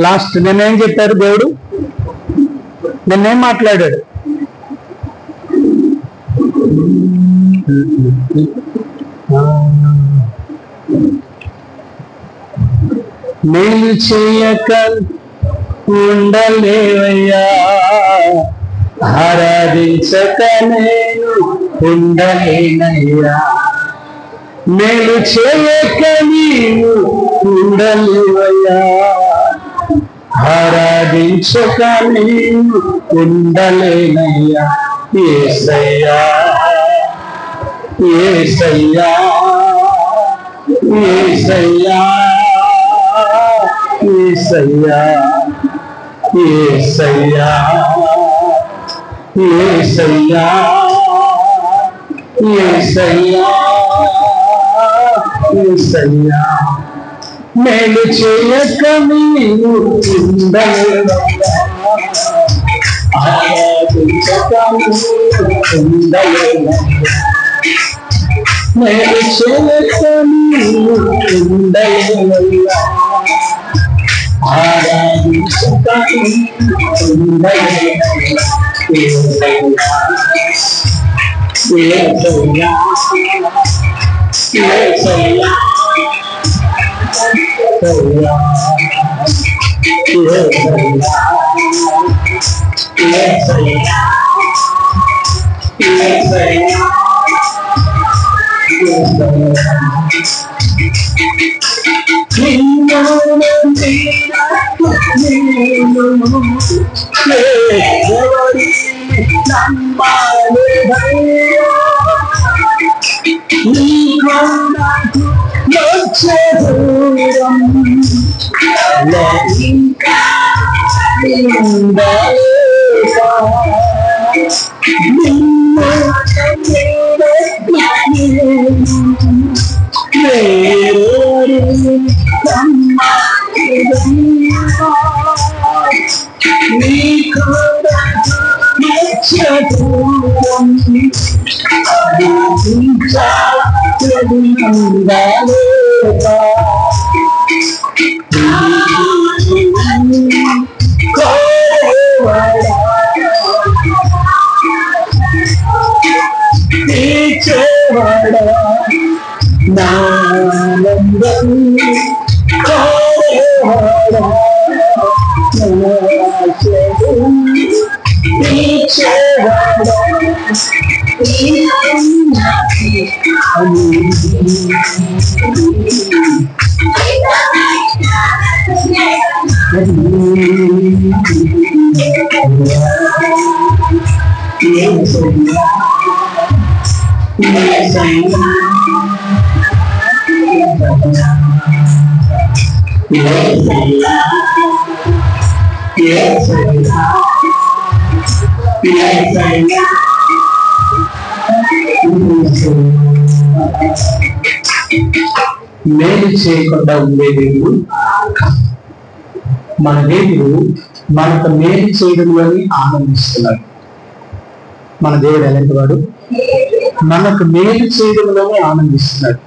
Last నిన్నేం చెప్పారు దేవుడు? నిన్నేం మాట్లాడాడు? మేలు చేయక ఉండలేవయ్యా, ఆరాధించక నేను ఉండలేనయ్యా. మేలు చేయక నీవు ఉండలేవయ్యా, ఆరాధించక నేను ఉండలేనయ్యా. యేసయ్యా యేసయ్యా యేసయ్యా యేసయ్యా యేసయ్యా యేసయ్యా యేసయ్యా యేసయ్యా. మేలు చేయక నీవు ఉండలేవయ్యా, ఆరాధించక నీవు ఉండలేవయ్యా. మేలు చేయక నీవు ఉండలేవయ్యా, ఆరాధించక నీవు ఉండలేవయ్యా. యేసయ్యా యేసయ్యా యేసయ్యా మేలు చేయకుండా ఉండే దేవుడు మన దేవుడు మనకు మేలు చేయడంలోని ఆనందిస్తున్నాడు. మన దేవుడు ఎలాంటి వాడు? మనకు మేలు చేయడంలోనే ఆనందిస్తున్నాడు.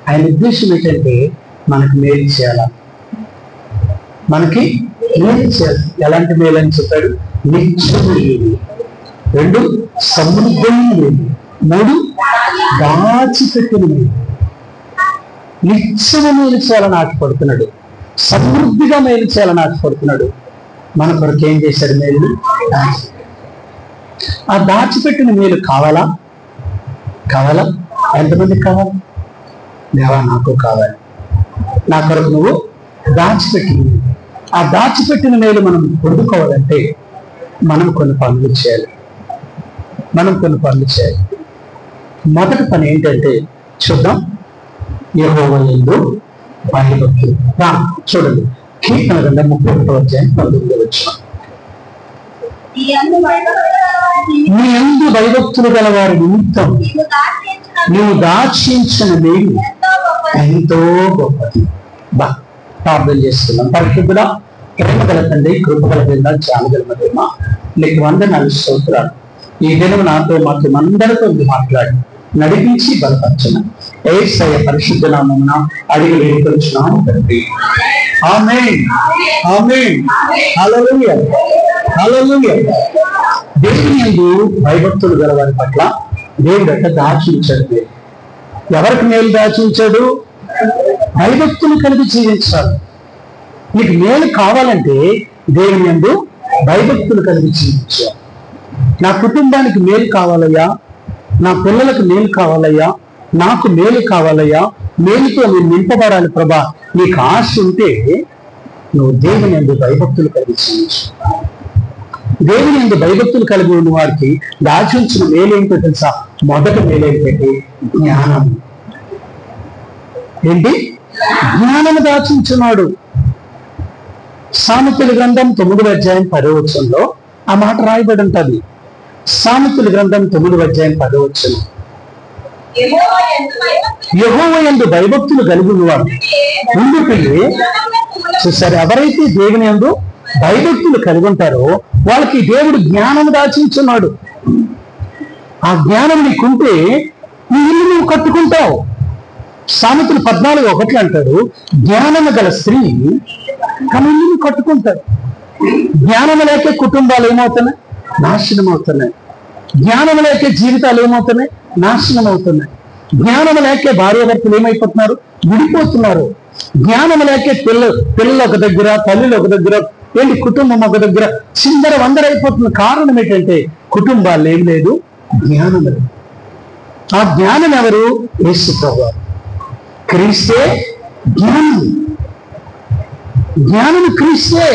ఆయన ఉద్దేశం ఏంటంటే మనకు మేలు చేయాల, మనకి మేలు చేయాలి. ఎలాంటి మేలు అని చెప్పాడు? నిత్యమైన, 2 సమృద్ధమైన, 3 దాచిపెట్టిన మేలు. నిత్యము మేలు చేయాలని ఆశపడుతున్నాడు, సమృద్ధిగా మేలు చేయాలని ఆశపడుతున్నాడు. మన కొరకు ఏం చేశాడు? మేలు. ఆ దాచిపెట్టిన మేలు కావాలా? ఎంతమందికి కావాలి? దేవా నాకు కావాలి. నా కొరకు నువ్వు దాచిపెట్టిన మేలు. ఆ దాచిపెట్టిన మేలు మనం పొందుకోవాలంటే మనం కొన్ని పనులు చేయాలి. మొదటి పని ఏంటంటే చూద్దాం. యెహోవా యందు భయభక్తులు. చూడండి, కీర్తన గ్రంథం 31వ అధ్యాయం 19వ వచనం. నీ యందు భయభక్తులు గల వారి నిమిత్తం నీవు దాచించిన మేలు ఎంతో గొప్పది. ప్రార్థన చేస్తున్నాం. పరిశుద్ధుడా, ప్రేమ గల తండ్రి, కృపగల కింద జానగల మధ్యమ నీకు వందనాలు, స్తోత్రాలు. ఈ దినం నాతో మాకు అందరితో మాట్లాడి నడిపించి బలపరచన యేసయ్య పరిశుద్ధ నామమున అడిగి వేడుకొంచున్నాము తండ్రి. ఆమేన్, ఆమేన్, హల్లెలూయా, హల్లెలూయా. దేవుని యందు భయభక్తులు గల వారి పట్ల దేవుడు అట్లా దాచించాడు. ఎవరికి మేలు దాచించాడు? భయభక్తులు కలిగి జీవించాలి. నీకు మేలు కావాలంటే దేవుని యందు భయభక్తులు కలిగి జీవించాలి. నా కుటుంబానికి మేలు కావాలయ్యా, నా పిల్లలకు మేలు కావాలయ్యా, నాకు మేలు కావాలయ్యా, మేలుతో నేను నింపబడాలి ప్రభా. నీకు ఆశ ఉంటే నువ్వు దేవుని యందు భయభక్తులు కలిగి జీవించు. దేవుని యందు భయభక్తులు కలిగి ఉన్న వారికి దాచించిన మేలేంటో తెలుసా? మొదటి మేలేంటంటే జ్ఞానం. ఏంటి? జ్ఞానము దాచించున్నాడు. సామెతల గ్రంథం 9వ అధ్యాయం 10వ వచనంలో ఆ మాట రాయబడి ఉంటుంది. సామెతల గ్రంథం 9వ అధ్యాయం 10వ వచనం, యెహోవా యందు భయభక్తులు కలిగి ఉన్నవాడు ముందుకు. చూసారు, ఎవరైతే దేవుని యందు భయభక్తులు కలిగి ఉంటారో వాళ్ళకి దేవుడు జ్ఞానం దాచించున్నాడు. ఆ జ్ఞానం నీకుంటే నీ ఇల్లు నువ్వు కట్టుకుంటావు. సామెతలు 14:1 అంటాడు, జ్ఞానము గల స్త్రీ తన ఇల్లును కట్టుకుంటాడు. జ్ఞానము లేకే కుటుంబాలు ఏమవుతున్నాయి? నాశనం అవుతున్నాయి. జ్ఞానం లేకే జీవితాలు ఏమవుతున్నాయి? నాశనం అవుతున్నాయి. జ్ఞానం లేకే భార్యాభర్తలు ఏమైపోతున్నారు? విడిపోతున్నారు. జ్ఞానం లేకే పిల్లలు ఒక దగ్గర, తల్లులు ఒక దగ్గర, ఏంటి కుటుంబం ఒక దగ్గర చిందర వందరైపోతున్న కారణం ఏంటంటే కుటుంబాలు ఏం లేదు, జ్ఞానం లేదు. ఆ జ్ఞానం ఎవరు? యేసు ప్రభువు. క్రీస్తే జ్ఞానం. జ్ఞానం క్రీస్తే.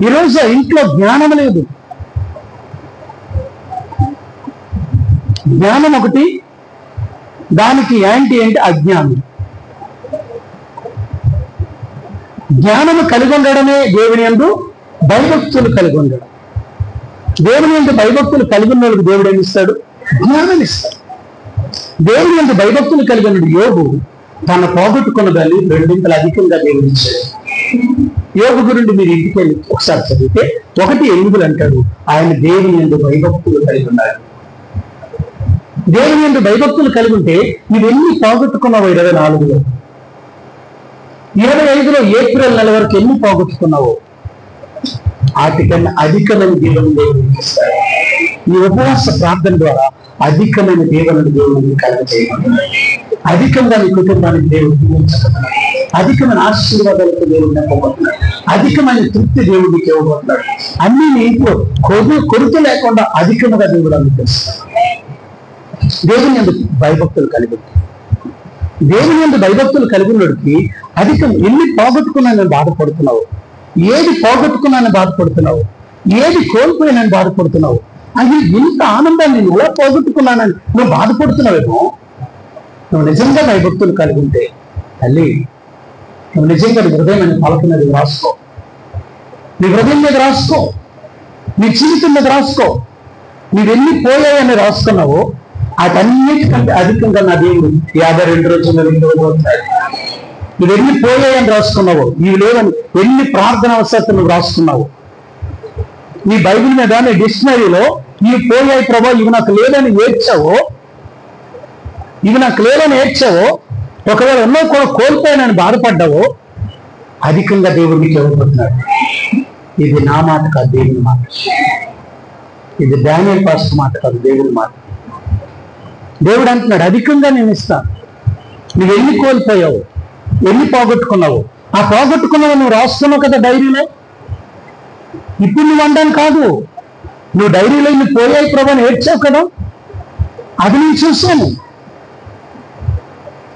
ఈరోజు ఇంట్లో జ్ఞానం లేదు. జ్ఞానం ఒకటి, దానికి యాంటీ ఏంటి? అజ్ఞానం. జ్ఞానము కలిగి ఉండడమే దేవుని యందు భయభక్తులు కలిగి ఉండడం. దేవుని యందు భయభక్తులు కలిగి ఉన్న వాళ్ళకి దేవుడు ఏమి ఇస్తాడు? జ్ఞానం ఇస్తాడు. దేవుని యందు భయభక్తులు కలిగి ఉన్న యోబు తన పోగొట్టుకున్న దాన్ని 2 అధికంగా దేవుడు ఇచ్చాడు. యోబు గురించి మీరు ఇంటికి వెళ్ళి ఒకసారి చదివితే 1:8 అంటాడు, ఆయన దేవుని యందు భయభక్తులు కలిగి ఉన్నాడు. దేవుని యందు భయభక్తులు కలిగి ఉంటే నువ్వెన్ని పోగొట్టుకున్నావు? 24లో, 25లో ఏప్రిల్ నెల వరకు ఎన్ని పోగొట్టుకున్నావు? వాటికన్నా అధికమైన దేవుని ఇస్తాడు. ఈ ఉపవాస ప్రార్థన ద్వారా అధికమైన దేవుని దేవుని కలగజేయమన్నాడు. అధికంగా నీ కుటుంబానికి దేవుడు దీవించబోతున్నాడు. అధికమైన ఆశీర్వాదాలకు దేవుడు నింపబోతున్నాడు. అధికమైన తృప్తి దేవుడికి ఇవ్వబోతున్నాడు. అన్ని నీ ఇంట్లో కొరత లేకుండా అధికంగా దేవుడు అనుగ్రహిస్తాడు. దేవుని యందు భయభక్తులు కలిగి, దేవుని యందు భయభక్తులు కలిగి ఉన్నడికి అధికం. ఎన్ని పోగొట్టుకున్నానని బాధపడుతున్నావు? ఏది పోగొట్టుకున్నానని బాధపడుతున్నావు? ఏది కోల్పోయినని బాధపడుతున్నావు? అది ఇంత ఆనందాన్ని నేను ఎలా పోగొట్టుకున్నానని నువ్వు బాధపడుతున్నావేమో. నువ్వు నిజంగా భయభక్తులు కలిగి ఉంటే తల్లి, నువ్వు నిజంగా నీ హృదయం అని పలక మీద రాసుకో. నీ హృదయం మీద రాసుకో. నీ జీవితం మీద రాసుకో. నీవెన్ని పోయాయని రాసుకున్నావో అటన్నిటికంటే అధికంగా నా దేవుడు 52 రోజుల్లో ఇవ్వబోతున్నాడు. నువ్వెన్ని పోయాయని రాసుకున్నావో, ఇవి లేవని ఎన్ని ప్రార్థన అవసరం నువ్వు రాసుకున్నావు. నీ బైబిల్ మీద, నీ డిక్షనరీలో ఇవి పోయాయి ప్రభా, ఇవి నాకు లేదని ఏడ్చావో, ఇవి నాకు లేదని ఏడ్చావో, ఒకవేళ ఎన్నో కూడా కోల్పోయానని బాధపడ్డావో, అధికంగా దేవుడు నీకు ఇవ్వబోతున్నాడు. ఇది నా మాట కాదు, దేవుని మాట. ఇది డానియల్ పాస్టర్ మాట కాదు, దేవుని మాట. దేవుడు అంటున్నాడు, అధికంగా నేను ఇస్తాను. నువ్వు ఎన్ని కోల్పోయావు, ఎన్ని పోగొట్టుకున్నావు, ఆ పోగొట్టుకున్నావు నువ్వు రాస్తున్నావు కదా డైరీలో. ఇప్పుడు నువ్వు అనడం కాదు, నువ్వు డైరీలో నువ్వు పోయాయి ప్రభాని ఏడ్చావు కదా, అది నేను చూశాను.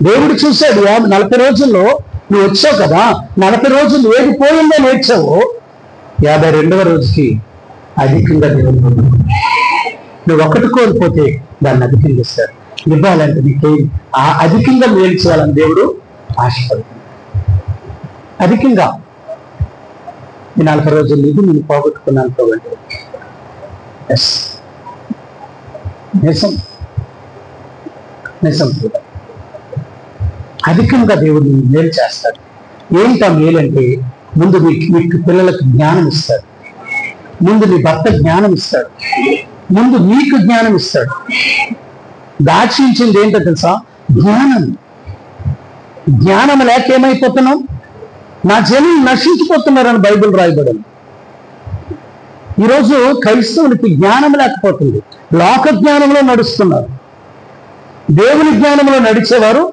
దేవుడు చూశాడు. 40 రోజుల్లో నువ్వు వచ్చావు కదా, 40 రోజులు ఏది పోయిందో నేర్చావో, 52వ రోజుకి అధికంగా దేవుడు నువ్వు ఒకటి కోల్పోతే దాన్ని అధికంగా ఇస్తాడు. ఇవ్వాలంటే నీకే ఆ అధికంగా మేల్చేయాలని దేవుడు ఆశపడుతుంది. అధికంగా ఈ 40 రోజులు ఇది నేను పోగొట్టుకున్నాను కాబట్టి నిజం నిజం అధికంగా దేవుడు మేలు చేస్తాడు. ఏంటా మేలంటే, ముందు మీకు పిల్లలకు జ్ఞానం ఇస్తాడు, ముందు నీ భర్త జ్ఞానం ఇస్తాడు, ముందు మీకు జ్ఞానం ఇస్తాడు. దాక్షించింది ఏంటో తెలుసా? జ్ఞానం. జ్ఞానం లేక ఏమైపోతున్నాం? నా జనులు నశించిపోతున్నారని బైబిల్ రాయబడింది. ఈరోజు క్రైస్తవులకి జ్ఞానం లేకపోతుంది. లోక జ్ఞానంలో నడుస్తున్నారు. దేవుని జ్ఞానంలో నడిచేవారు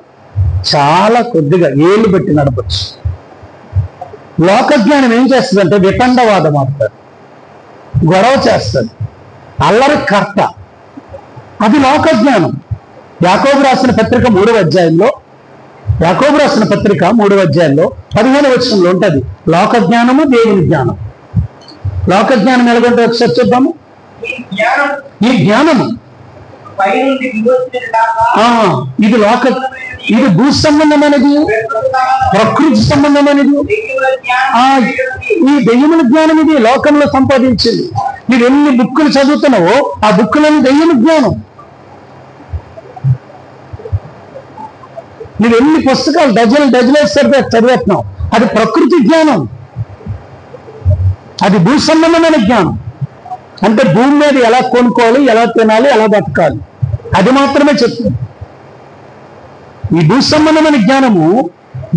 చాలా కొద్దిగా ఏళ్ళు పెట్టి నడపచ్చు. లోక జ్ఞానం ఏం చేస్తుందంటే వితండవాదం ఆడతారు, గొడవ చేస్తారు, అల్లరి కర్త. అది లోక జ్ఞానం. యాకోబు రాసిన పత్రిక 3వ అధ్యాయంలో 15వ వచనంలో ఉంటుంది లోక జ్ఞానము, దేవుని జ్ఞానం. లోక జ్ఞానం ఎలాగంటే ఒకసారి చూద్దాము. ఈ జ్ఞానము ఇది భూ సంబంధమైనది, ప్రకృతి సంబంధమైనది. ఈ దెయ్యముల జ్ఞానం ఇది లోకంలో సంపాదించింది. నువ్వు ఎన్ని బుక్కులు చదువుతున్నావో ఆ బుక్కులని దెయ్యము జ్ఞానం. నువ్వు ఎన్ని పుస్తకాలు డజన్లు చదివేస్తున్నావు అది ప్రకృతి జ్ఞానం. అది భూ సంబంధమైన జ్ఞానం. అంటే భూమి మీద ఎలా కొనుక్కోవాలి, ఎలా తినాలి, ఎలా బతకాలి, అది మాత్రమే చెప్తుంది. ఈ భూ సంబంధమైన జ్ఞానము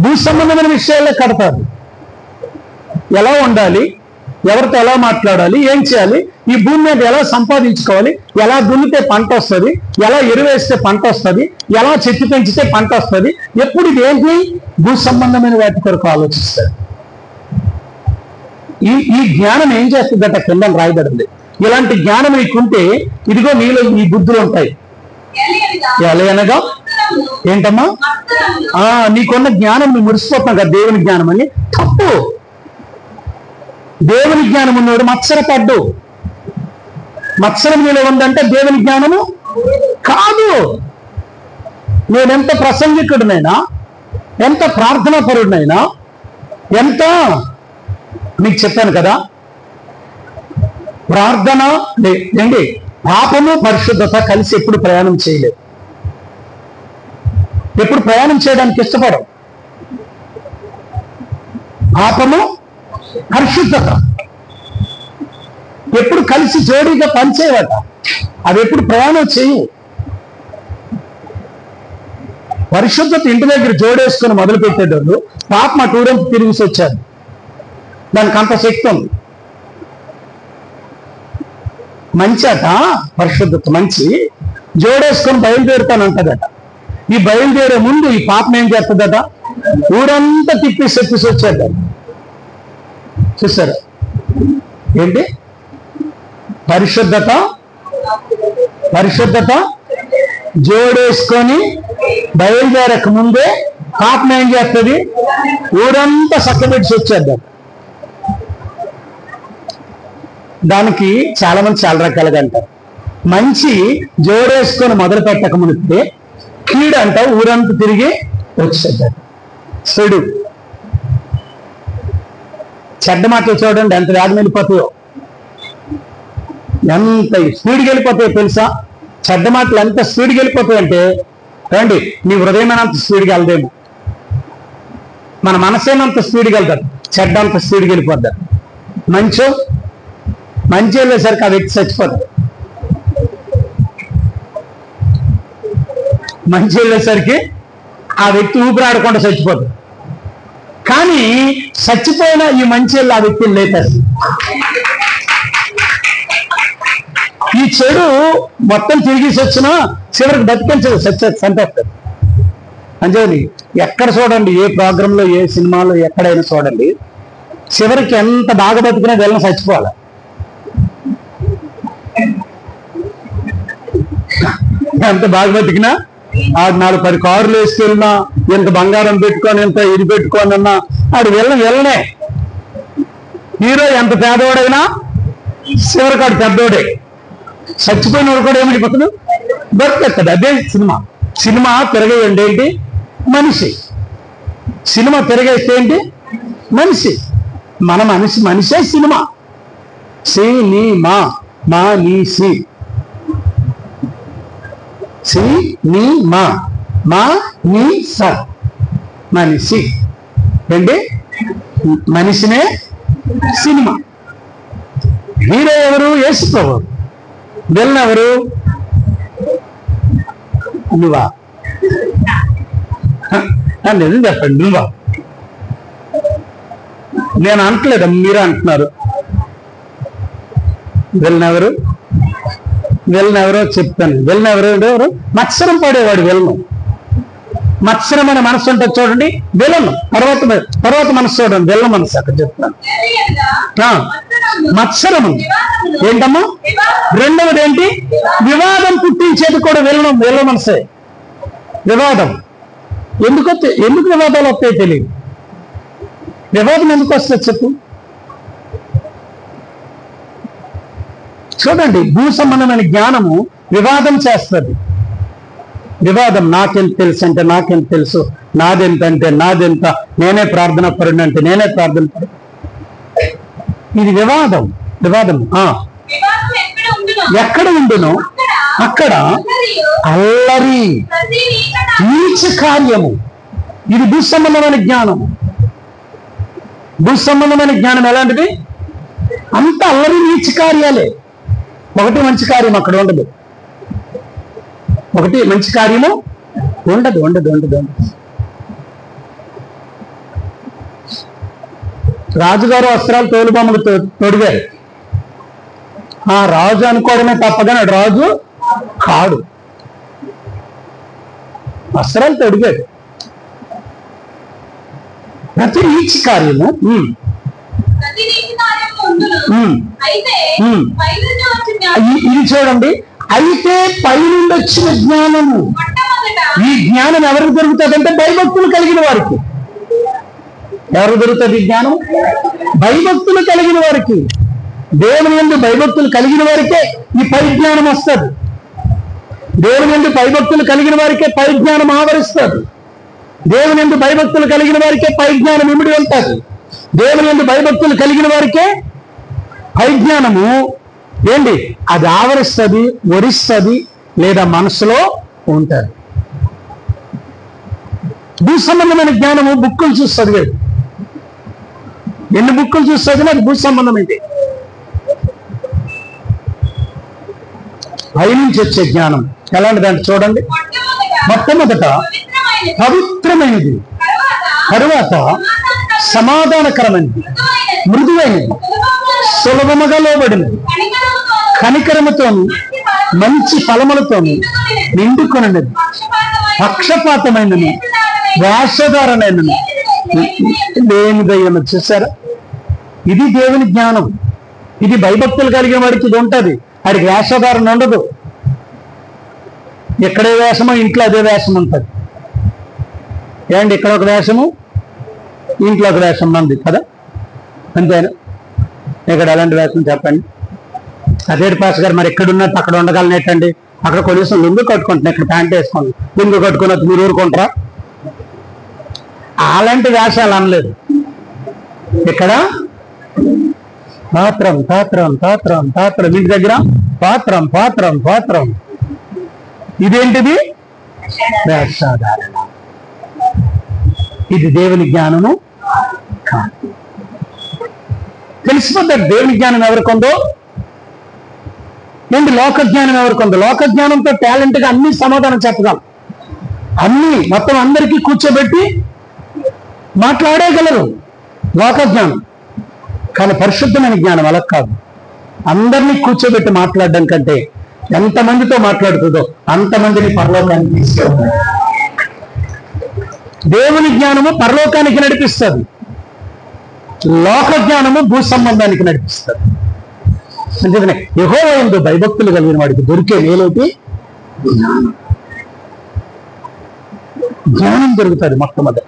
భూ సంబంధమైన విషయాల్లో కడతారు. ఎలా ఉండాలి, ఎవరితో ఎలా మాట్లాడాలి, ఏం చేయాలి, ఈ భూమి మీద ఎలా సంపాదించుకోవాలి, ఎలా దున్నితే పంట వస్తుంది, ఎలా ఎరువేస్తే పంట వస్తుంది, ఎలా చెట్టు పెంచితే పంట వస్తుంది, ఎప్పుడు ఇది ఏంటి భూ సంబంధమైన వాటి కొరకు ఆలోచిస్తారు. ఈ జ్ఞానం ఏం చేస్తుందట కింద రాయబడింది. ఇలాంటి జ్ఞానం నీకుంటే ఇదిగో నీలో ఈ బుద్ధులు ఉంటాయి. ఎలా అనగా ఏంటమ్మా? నీకున్న జ్ఞానం నువ్వు మురిసిపోతున్నావు కదా దేవుని జ్ఞానం అని. తప్పు. దేవుని జ్ఞానం ఉన్నాడు మత్సరపడ్డు. మత్సరం నీలో ఉందంటే దేవుని జ్ఞానము కాదు. నేనెంత ప్రసంగికుడినైనా, ఎంత ప్రార్థనా పరుడినైనా, ఎంత మీకు చెప్పాను కదా, ప్రార్థన ఏంటి, పాపము పరిశుద్ధత కలిసి ఎప్పుడు ప్రయాణం చేయలేదు. ఎప్పుడు ప్రయాణం చేయడానికి ఇష్టపడవు. పాపము పరిశుద్ధత ఎప్పుడు కలిసి జోడీగా పనిచేయవట. అవి ఎప్పుడు ప్రయాణం చేయవు. పరిశుద్ధత ఇంటి దగ్గర జోడేసుకొని మొదలు పెట్టేటోళ్ళు పాపం అటు ఊరంతా తిరిగిసి వచ్చారు. దానికి అంత శక్తి ఉంది. మంచి అట పరిశుద్ధత, మంచి జోడేసుకొని బయలుదేరుతానంటదట. ఈ బయలుదేరే ముందు ఈ పాపం ఏం చేస్తుందట, ఊరంతా తిప్పేసి వచ్చేద్ద. చూసారా ఏంటి పరిశుద్ధత? పరిశుద్ధత జోడేసుకొని బయలుదేరక ముందే పాపం ఏం చేస్తుంది, ఊరంతా చక్కబెట్టి వచ్చేద్దాం. దానికి చాలా మంది చాలా రకాలుగా అంటారు. మంచి జోడేసుకొని మొదలు పెట్టక మునిస్తే కీడు అంటావు, ఊరంతా తిరిగి వచ్చేద్దాం. చెడు చెడ్డ మాటలు చూడండి ఎంత వేగం వెళ్ళిపోతాయో, ఎంత స్పీడ్కి వెళ్ళిపోతాయో తెలుసా? చెడ్డ మాటలు ఎంత స్పీడ్కి వెళ్ళిపోతాయంటే రండి నీ హృదయమైనంత స్పీడ్కి వెళ్దేమో, మన మనసేనంత స్పీడ్కి వెళ్తారు, చెడ్డ అంత స్పీడ్కి వెళ్ళిపోతారు. మంచి వెళ్ళేసరికి ఆ వ్యక్తి చచ్చిపోతాడు. మంచి వెళ్ళేసరికి ఆ వ్యక్తి ఊపిరాడకుండా చచ్చిపోతాడు. కానీ చచ్చిపోయిన ఈ మంచి వెళ్ళి ఆ వ్యక్తిని లేపారు. ఈ చెడు మొత్తం తిరిగేసి వచ్చినా చివరికి బతికించదు, చంపేస్తారు. అంజేది ఎక్కడ చూడండి, ఏ ప్రోగ్రాంలో, ఏ సినిమాలో, ఎక్కడైనా చూడండి, చివరికి ఎంత బాగా బతికినా వెళ్ళిన చచ్చిపోవాలి. ఎంత బాగా బతికినా, 4-10 కార్లు వేసుకెళ్ళినా, ఎంత బంగారం పెట్టుకొని, ఎంత ఇది పెట్టుకొని అన్నా ఆడు వెళ్ళనే. హీరో ఎంత పేదవాడైనా చివరికి ఆడు పెద్దోడే. చచ్చిపోయిన వాడు కూడా ఏమైపోతాడు, బతికేస్తాడు. అదే సినిమా తిరగేయండి ఏంటి, మనిషి. సినిమా తిరగేస్తే ఏంటి, మనిషి. మన మనిషే సినిమా. సినిమా మనిషి, సినిమా మనిషి ఏంటి, మనిషినే సినిమా. హీరో ఎవరు, యేసుప్రభు. విలన్ ఎవరు, నువ్వా? నిజం చెప్పండి నువ్వా? నేను అంటలేదు, మీరు అంటున్నారు. వెళ్ళినెవరు చెప్తాను. వెళ్ళినెవరు మత్సరం పడేవాడు వెళ్ళను. మత్సరం అనే మనసు ఉంటుంది చూడండి, వెళ్ళను. తర్వాత మనసు చూడండి, వెళ్ళ మనసు. అక్కడ చెప్తాను. మత్సరము ఏంటమ్మా? రెండవది ఏంటి? వివాదం పుట్టించేది కూడా వెళ్ళ మనసే. వివాదం ఎందుకు వివాదాలు వస్తాయి తెలియదు. వివాదం ఎందుకు వస్తుంది చెప్పు? చూడండి, భూ సంబంధమైన జ్ఞానము వివాదం చేస్తుంది. వివాదం, నాకెంత తెలుసు అంటే నాకెంత తెలుసు, నాదెంత అంటే నాదెంత, నేనే ప్రార్థన పరుడు అంటే నేనే ప్రార్థన పరుడు. ఇది వివాదం. ఎక్కడ ఉండునో అక్కడ అల్లరి, నీచ కార్యము. ఇది భూసంబంధమైన జ్ఞానం. భూసంబంధమైన జ్ఞానం ఎలాంటిది? అంత అల్లరి, నీచ కార్యాలే. ఒకటి మంచి కార్యం అక్కడ ఉండదు. ఒకటి మంచి కార్యము ఉండదు. రాజుగారు వస్త్రాలు తోలుబొమ్మలు తొడిగారు. ఆ రాజు అనుకోవడమే తప్పగానే రాజు కాడు. వస్త్రాలు తొడిగాడు. ప్రతి నీచ కార్యము ఇది చూడండి. అయితే పైనుండి వచ్చిన జ్ఞానము, ఈ జ్ఞానం ఎవరికి దొరుకుతుందంటే భయభక్తులు కలిగిన వారికి. ఎవరికి దొరుకుతుంది ఈ జ్ఞానం? భయభక్తులు కలిగిన వారికి. దేవుని యందు భయభక్తులు కలిగిన వారికే ఈ పరిజ్ఞానం వస్తుంది. దేవుని యందు భయభక్తులు కలిగిన వారికే పరిజ్ఞానం ఆవరిస్తుంది. దేవుని యందు భయభక్తులు కలిగిన వారికే పరిజ్ఞానం ఇమిడి ఉంటుంది. దేవుని యందు భయభక్తులు కలిగిన వారికే పరిజ్ఞానము ఏంటి? అది ఆవరిస్తుంది, వరిస్తుంది, లేదా మనసులో ఉంటుంది. భూ సంబంధమైన జ్ఞానము బుక్కులు చూస్తుంది. ఎన్ని బుక్కులు చూస్తుంది? అది భూ సంబంధమైంది. పైనుంచి వచ్చే జ్ఞానం ఎలాంటిదంటే చూడండి, మొట్టమొదట పవిత్రమైనది, తరువాత సమాధానకరమైనది, మృదువైనది, సులభముగా లోబడినది, కనికరముతోను మంచి ఫలములతోను నిండుకొనినది, పక్షపాతమైనది, వేషధారణైనది లేనిదయ్యను. చూసారా? ఇది దేవుని జ్ఞానం. ఇది భయభక్తులు కలిగిన వాడికి ఇది ఉంటుంది. వాడికి వేషధారణ ఉండదు. ఎక్కడే వేషమో ఇంట్లో అదే వేషం ఉంటుంది. ఏమండి, ఇక్కడ ఒక వేషము, ఇంట్లో ఒక వేషం ఉంది కదా, అంతేనా? ఇక్కడ ఎలాంటి వేషం చెప్పండి? అదే పాస్ గారు మరి ఎక్కడున్నట్టు అక్కడ ఉండగలనేటండి. అక్కడ కొనేసం లుంగు కట్టుకుంటున్నా, ఇక్కడ ప్యాంట్ వేసుకోండి, లుంగు కట్టుకున్నట్టు మీరు ఊరుకుంటారా? అలాంటి వేషాలు అనలేదు. ఇక్కడ పాత్రం పాత్రం పాత్రం పాత్రం, ఇంటి దగ్గర పాత్రం పాత్రం పాత్రం. ఇదేంటిది? వేషధారణ. ఇది దేవుని జ్ఞానము కాదు. తెలిసిపోతారు దేవుని జ్ఞానం ఎవరికొందో, ఏంటి లోక జ్ఞానం ఎవరికొందో. లోక జ్ఞానంతో టాలెంట్గా అన్ని సమాధానం చెప్పగలం, అన్ని మొత్తం అందరికీ కూర్చోబెట్టి మాట్లాడేయగలరు లోక జ్ఞానం. కానీ పరిశుద్ధమైన జ్ఞానం అలా కాదు. అందరినీ కూర్చోబెట్టి మాట్లాడడం కంటే ఎంతమందితో మాట్లాడుతుందో అంతమందిని పరలోకానికి తీసుకెళ్తారు. దేవుని జ్ఞానము పరలోకానికి నడిపిస్తుంది, లోక జ్ఞానము భూ సంబంధానికి నడిపిస్తుంది. అంతేగానే యెహోవా యందు భయభక్తులు కలిగిన వాడికి దొరికే మేలోటి జ్ఞానం దొరుకుతుంది. మొట్టమొదటి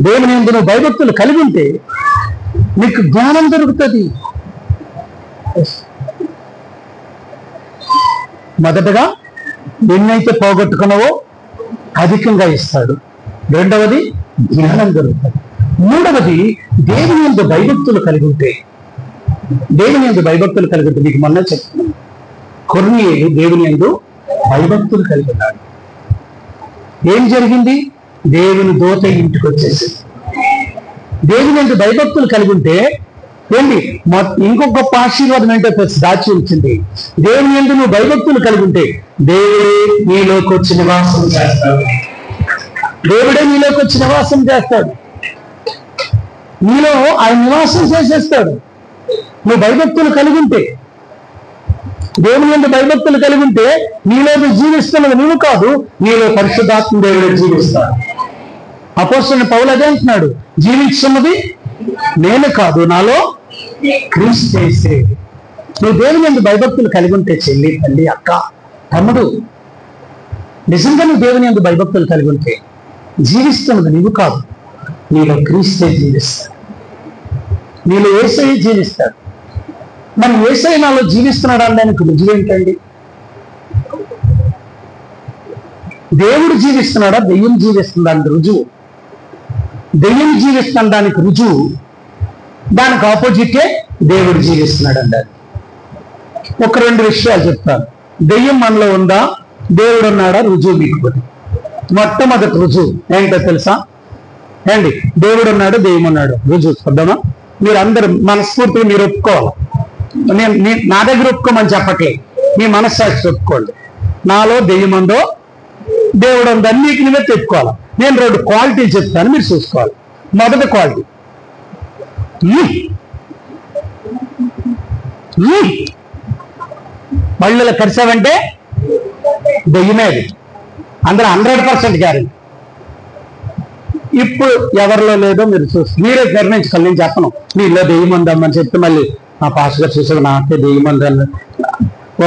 దేవుని యందు నువ్వు భయభక్తులు కలిగి ఉంటే నీకు జ్ఞానం దొరుకుతుంది. మొదటగా ఎన్నైతే పోగొట్టుకున్నావో అధికంగా ఇస్తాడు. రెండవది జ్ఞానం దొరుకుతుంది. మూడవది దేవుని యందు భయభక్తులు కలిగి ఉంటే, దేవుని యందు భయభక్తులు కలిగి ఉంటే, మీకు మొన్న చెప్తున్నాను, కొర్నేలు దేవుని యందు భయభక్తులు కలిగి ఉన్నాడు. ఏం జరిగింది? దేవుని దూత ఇంటికి వచ్చేసి దేవుని యందు భయభక్తులు కలిగి ఉంటే ఏంటి ఇంకొక గొప్ప ఆశీర్వాదం ఏంటో దాచి ఉంచింది. దేవుని యందు నువ్వు భయభక్తులు కలిగి ఉంటే దేవుడే నీలోకి వచ్చి నివాసం చేస్తాడు. దేవుడే నీలోకి వచ్చి నివాసం చేస్తాడు. నీలో ఆయన నివాసం చేసేస్తాడు. నువ్వు భయభక్తులు కలిగి ఉంటే, దేవుని యందు భయభక్తులు కలిగి ఉంటే నీలో జీవిస్తున్నది నువ్వు కాదు, నీలో పరిశుద్ధాత్మ దేవుడు జీవిస్తాడు. అపోస్తలుడైన పౌలు అదే అంటున్నాడు, జీవిస్తున్నది నేను కాదు, నాలో క్రీస్తు చేసే. నువ్వు దేవుని యందు భయభక్తులు కలిగి ఉంటే చెల్లి, తల్లి, అక్క, తమ్ముడు, నిజంగా నువ్వు దేవుని యందు భయభక్తులు కలిగి ఉంటే జీవిస్తున్నది నువ్వు కాదు, నీలో క్రీస్తే జీవిస్తాడు, నీలో యేసయ్య జీవిస్తాడు. మనం యేసయ్య నాలో జీవిస్తున్నాడు అనడానికి రుజువు ఏంటండి? దేవుడు జీవిస్తున్నాడా, దెయ్యం జీవిస్తుందా అని రుజువు. దెయ్యం జీవిస్తున్న దానికి రుజువు, దానికి ఆపోజిటే దేవుడు జీవిస్తున్నాడు అంటారు. ఒక రెండు విషయాలు చెప్తాను. దెయ్యం మనలో ఉందా, దేవుడు ఉన్నాడా రుజువు మీకు. మొట్టమొదటి రుజువు ఏంటో తెలుసా ఏంటి? దేవుడు ఉన్నాడు, దెయ్యం ఉన్నాడు. రుజువు చూద్దామా? మీరు అందరూ మనస్ఫూర్తిగా మీరు ఒప్పుకోవాలి. నేను నా దగ్గర ఒప్పుకోమని చెప్పట్లేదు, మీ మనస్సాక్షి ఒప్పుకోండి. నాలో దెయ్యం ఉందో దేవుడు ఉందో నీకు నువ్వే చెప్పుకోవాలి. నేను రెండు క్వాలిటీలు చెప్తాను, మీరు చూసుకోవాలి. మొదటి క్వాలిటీ, మళ్ళీ కరిసావంటే దెయ్యమే. అది అందరూ 100% గ్యారెంటీ. ఇప్పుడు ఎవరిలో లేదో మీరు మీరే నిర్ణయించుకోవాలి. నేను చెప్పను మీలో దెయ్యం ఉందమ్మని చెప్తే మళ్ళీ ఆ పాస్ గారు చూసాడు నాకే దెయ్యం ఉందన్న.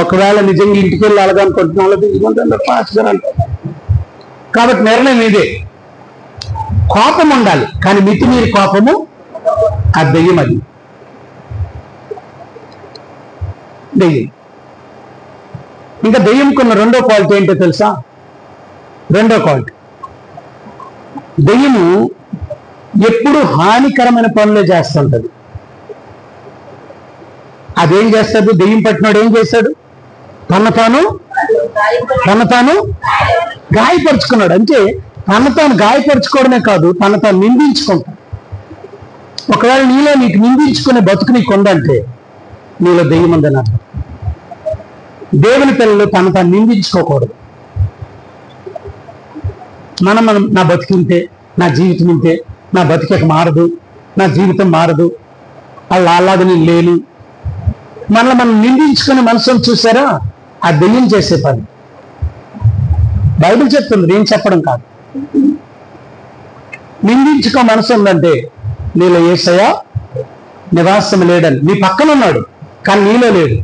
ఒకవేళ నిజంగా ఇంటికి వెళ్ళి అలాగనుకుంటున్నా దెయ్యం ఉందన్నారు పాస్ గారు అంటే. కాబట్టి నిర్ణయం ఇదే, కోపం ఉండాలి కానీ మితిమీరి కోపము ఆ దెయ్యం. అది దెయ్యం. ఇంకా దెయ్యంకున్న రెండో క్వాలిటీ ఏంటో తెలుసా? రెండో క్వాలిటీ, దెయ్యము ఎప్పుడు హానికరమైన పనులే చేస్తుంటది. అదేం చేస్తాడు? దెయ్యం పట్టినాడు ఏం చేశాడు? తన తాను గాయపరుచుకున్నాడు. అంటే తన తాను గాయపరుచుకోవడమే కాదు, తన తాను నిందించుకుంటాడు. ఒకవేళ నీలో నీకు నిందించుకునే బతుకు నీకు ఉందంటే నీలో దెయ్యం ఉందని అర్థం. దేవుని పిల్లలు తన తాను నిందించుకోకూడదు. మనం నా బతికింతే, నా జీవితం ఇంతే, నా బతికి మారదు, నా జీవితం మారదు, అలాగే నేను లేను, మనం నిందించుకునే మనసును చూసారా? ఆ దెయ్యం చేసే పని. బైబిల్ చెప్తుంది, నేను చెప్పడం కాదు. నిందించుకో మనసు ఉందంటే నీలో యేసయ్య నివాసం లేడని. నీ పక్కన ఉన్నాడు కానీ నీలో లేడు.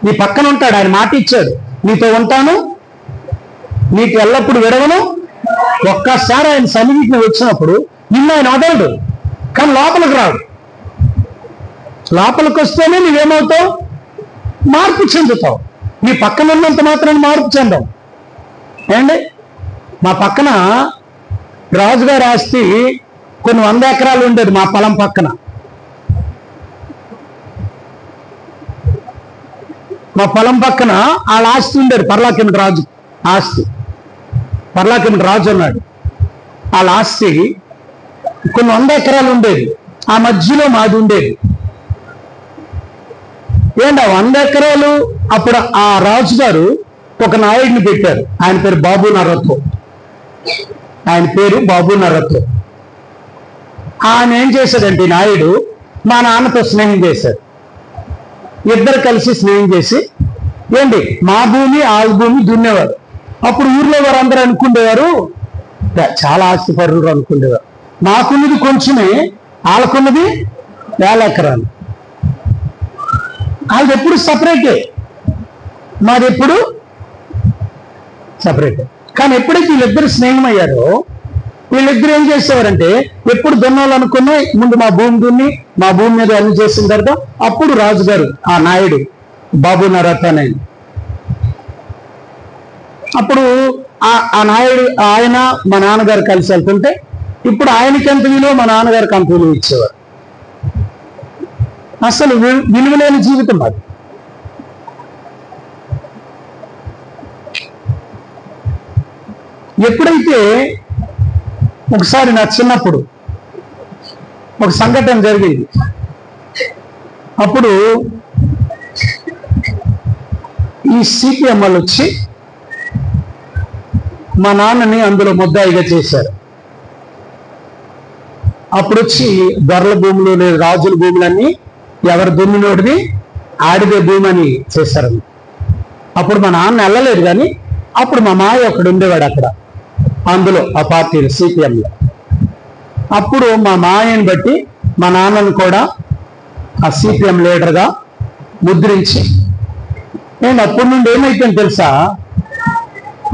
నీ పక్కన ఉంటాడు, ఆయన మాట ఇచ్చాడు, నీతో ఉంటాను, నీకు ఎల్లప్పుడు విడవను. ఒక్కసారి ఆయన సన్నిధికి వచ్చినప్పుడు నిన్ను ఆయన వదలడు, కానీ లోపలికి రాడు. లోపలికి వస్తేనే నువ్వేమవుతావు? మార్పు చెందుతావు. నీ పక్కన ఉన్నంత మాత్రం మార్పు చెందావు. ఏమండి, మా పక్కన రాజుగారి ఆస్తి కొన్ని 100 ఎకరాలు ఉండేది. మా పొలం పక్కన, మా పొలం పక్కన వాళ్ళ ఆస్తి ఉండేది. పర్లాకిమిడి రాజు ఆస్తి. పర్లాకిమిడి రాజు ఉన్నాడు, వాళ్ళ ఆస్తి కొన్ని 100 ఎకరాలు ఉండేది. ఆ మధ్యలో మాది ఉండేది. ఏంటి 100 ఎకరాలు? అప్పుడు ఆ రాజుగారు ఒక నాయుడిని పెట్టారు. ఆయన పేరు బాబు నరత్తో. ఆయన ఏం చేశాడంటే నాయుడు మా నాన్నతో స్నేహం చేశాడు. ఇద్దరు కలిసి స్నేహం చేసి ఏంటి మా భూమి వాళ్ళ భూమి దున్నేవారు. అప్పుడు ఊర్లో వారు అందరూ అనుకునేవారు చాలా ఆస్తిపరులు అనుకునేవారు. మాకున్నది కొంచెమే, వాళ్ళకున్నది 1000 ఎకరాలు. వాళ్ళది ఎప్పుడు సపరేటే, మాది ఎప్పుడు సపరేటే. కానీ ఎప్పుడైతే వీళ్ళిద్దరు స్నేహం అయ్యారో వీళ్ళిద్దరు ఏం చేసేవారంటే ఎప్పుడు దున్నాలనుకున్నా ముందు మా భూమి దున్ని మా భూమి మీద అన్ని చేసిన తర్వాత అప్పుడు రాజుగారు ఆ నాయుడు బాబు నరత్న అప్పుడు ఆ నాయుడు ఆయన మా నాన్నగారు కలిసి వెళ్తుంటే ఇప్పుడు ఆయనకి ఎంత విలువ మా నాన్నగారికి అంత విలువ ఇచ్చేవారు. అసలు విలువలేని జీవితం అది. ఎప్పుడైతే ఒకసారి నా చిన్నప్పుడు ఒక సంఘటన జరిగింది. అప్పుడు ఈ సిపిఎం వాళ్ళు వచ్చి మా నాన్నని అందులో ముద్దాయిగా చేశారు. అప్పుడు వచ్చి దొరల భూములు లేదు రాజుల భూములన్నీ ఎవరి దున్నినోడిది ఆడిదే భూమి అని చేశారు. అప్పుడు మా నాన్న వెళ్ళలేదు, కానీ అప్పుడు మా మాయ ఒకడు ఉండేవాడు అక్కడ, అందులో ఆ పార్టీలో సిపిఎంలో. అప్పుడు మా మాయని బట్టి మా నాన్నను కూడా ఆ సిపిఎం లీడర్గా ముద్రించి, నేను అప్పటి నుండి ఏమైపోయింది తెలుసా,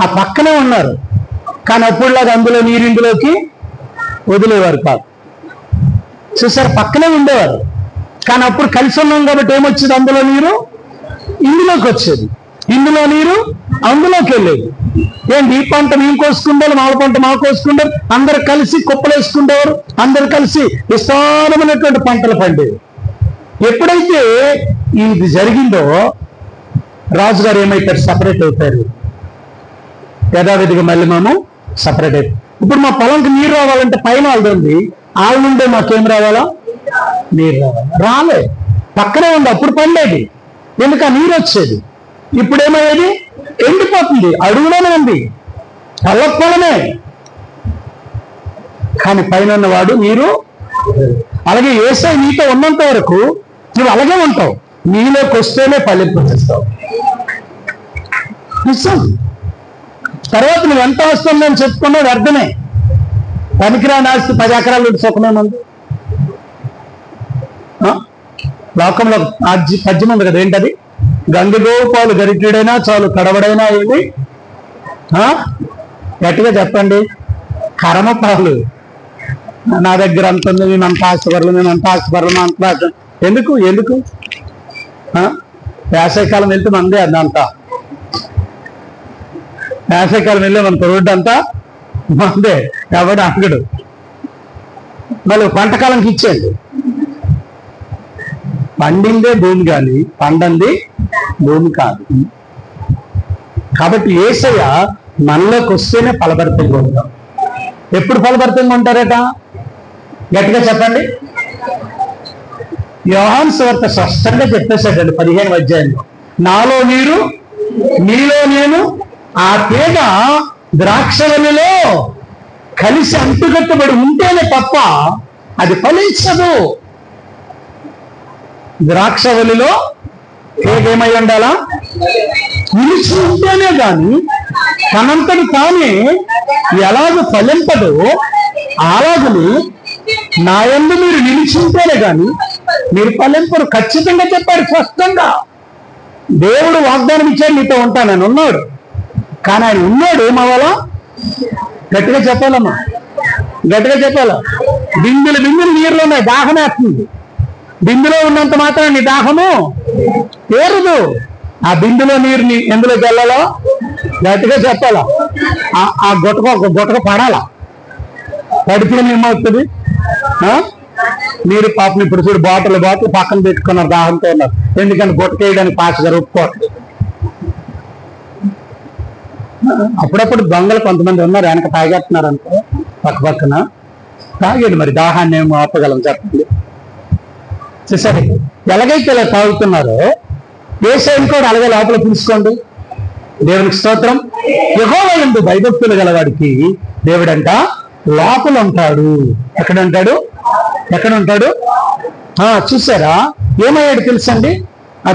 ఆ పక్కనే ఉన్నారు కానీ అప్పుడులాగా అందులో నీరు ఇందులోకి వదిలేవారు కాదు. చూసారు, పక్కనే ఉండేవారు కానీ అప్పుడు కలిసి ఉన్నాం కాబట్టి ఏమొచ్చేది, అందులో నీరు ఇందులోకి వచ్చేది, ఇందులో నీరు అందులోకి వెళ్ళేది. ఏంటి, ఈ పంట మేము కోసుకుంటారు, మా పంట మాకు కోసుకుంటారు, అందరు కలిసి కుప్పలు వేసుకుంటేవారు, అందరు కలిసి విస్తారమైనటువంటి పంటలు పండేవి. ఎప్పుడైతే ఇది జరిగిందో రాజుగారు ఏమైతారు, సపరేట్ అవుతారు. యథావిధిగా మళ్ళీ మేము సపరేట్ అయిపోయి, ఇప్పుడు మా పొలంకి నీరు రావాలంటే పైన వాళ్ళది, వాళ్ళ నుండే మాకేం రావాలా, నీరు రావాలి. రాలే, పక్కనే ఉంది, అప్పుడు పండేది, ఎందుకు ఆ నీరు వచ్చేది. ఇప్పుడు ఏమయ్యేది, ఎండిపోతుంది, అడుగులోనే ఉంది, పొలమే, కానీ పైన ఉన్నవాడు నీరు. అలాగే యేసయ్య నీతో ఉన్నంత వరకు నువ్వు అలాగే ఉంటావు, నీలోకి వస్తేనే ఫలింపు చేస్తావు. తర్వాత నువ్వు ఎంత వస్తుందని చెప్పుకున్నావు అర్థమే, పనికిరాని ఆస్తి 10 ఎకరాలు సుఖమే ఉంది. లోకంలో పద్యం ఉంది కదా, ఏంటది, గంగగోపాలు గరిటెడైనా చాలు కడవడైనా ఏమి, గట్టిగా చెప్పండి, కరమపాలు. నా దగ్గర అంత ఉంది, మేము అంత ఆస్తిపరులు, మేము అంత ఆస్తిపరులు, అంత ఎందుకు ఎందుకు వేసవికాలం వెళ్తే మందే అదంతా, వేసవికాలం వెళ్ళే మన రోడ్డు అంతా మందే, ఎవడు అంగడు. మళ్ళీ పంటకాలంకి ఇచ్చేయండి, పండిందే భూమి కానీ పండంది భూమి కాదు. కాబట్టి యేసయ్య మనలోకి వస్తేనే ఫలభరితంగా ఉంటాం. ఎప్పుడు ఫలభరితంగా ఉంటారట, గట్టిగా చెప్పండి. యోహాను సువార్త స్పష్టంగా చెప్పేశాడండి 15వ అధ్యాయంలో, నాలో నీరు నీలో నేను ఆ తీగ ద్రాక్షవల్లిలో కలిసి అంటుకట్టబడి ఉంటేనే తప్ప అది ఫలించదు. ద్రాక్షవల్లిలో తీగేమై ఉండాలా, నిలిచి ఉంటేనే గాని తనంతటి తానే ఎలాగ ఫలింపదో అలాగని నా యందు మీరు నిలిచి ఉంటేనే గాని మీరు ఫలింపరు. ఖచ్చితంగా చెప్పాడు స్పష్టంగా. దేవుడు వాగ్దానం ఇచ్చాడు, నీతో ఉంటానని ఉన్నాడు, కానీ ఆయన ఉన్నాడు ఏమవ్వాలా, గట్టిగా చెప్పాలమ్మా, గట్టిగా చెప్పాలా. బిందులు బిందులు నీరులో ఉన్నాయి, దాహం వేస్తుంది. బిందులో ఉన్నంత మాత్రం నీ దాహము తీరదు. ఆ బిందులో నీరుని ఎందులోకి వెళ్ళాలో గట్టిగా చెప్పాలా, ఆ గుటక పడాలా, పడితే ఏమవుతుంది, మీరు పాపం ఇప్పుడు చూడు బాటిల్ పక్కన పెట్టుకున్నారు, దాహంతో ఉన్నారు, ఎందుకంటే గుటకేయడానికి పాస్టర్ గారు ఒప్పుకోవట్లేదు. అప్పుడప్పుడు దొంగలు కొంతమంది ఉన్నారు, వెనక తాగేస్తున్నారు అనుకో, పక్కన తాగేది, మరి దాహాన్ని ఏమో ఆపగలం చెప్పండి. సరే, ఎలాగైతే ఇలా తాగుతున్నారో యేసయ్యను కూడా అలాగే లోపల పిలుచుకోండి. దేవునికి స్తోత్రం. యెహోవా యందు భయభక్తులు గలవాడికి దేవుడంట లోపల ఉంటాడు. ఎక్కడ ఉంటాడు, చూసారా ఏమయ్యాడు తెలుసండి.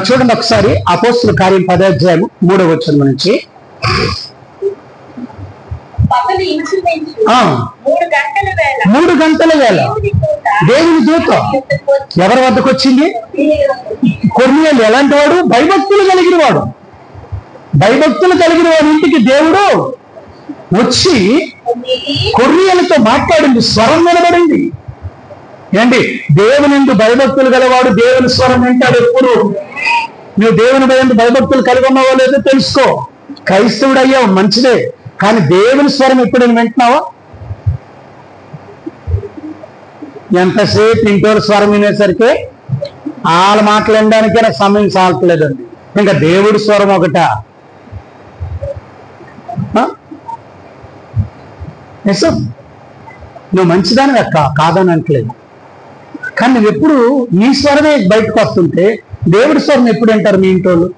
చూడండి ఒకసారి అపోస్తుల కార్యం 10వ అధ్యాయం 3వ వచనం నుంచి. 3 గంటల వేళ దేవుని దూత ఎవరి వద్దకు వచ్చింది, కొర్నేలు. ఎలాంటి వాడు, భయభక్తులు కలిగిన వాడు. భయభక్తులు కలిగిన వాడి ఇంటికి దేవుడు వచ్చి కొర్నేలుతో మాట్లాడింది, స్వరం వినబడింది. ఏంటి, దేవుని యందు భయభక్తులు గలవాడు దేవుని స్వరం వింటాడు ఎప్పుడు. నువ్వు దేవుని భయభక్తులు కలిగి ఉన్నావో లేదో తెలుసుకో. క్రైస్తవుడు అయ్యావు మంచిదే, కానీ దేవుని స్వరం ఎప్పుడైనా వింటున్నావా? ఎంతసేపు ఇంటోరు స్వరం వినేసరికి వాళ్ళ మాటలు వినడానికే నాకు సమయం సాల్తలేదండి, ఇంకా దేవుడి స్వరం ఒకట. నువ్వు మంచిదాని కాదని అంటలేదు, కానీ నువ్వు ఎప్పుడు నీ స్వరమే బయటకు వస్తుంటే దేవుడి స్వరం ఎప్పుడు వింటారు మీ ఇంటోళ్ళు?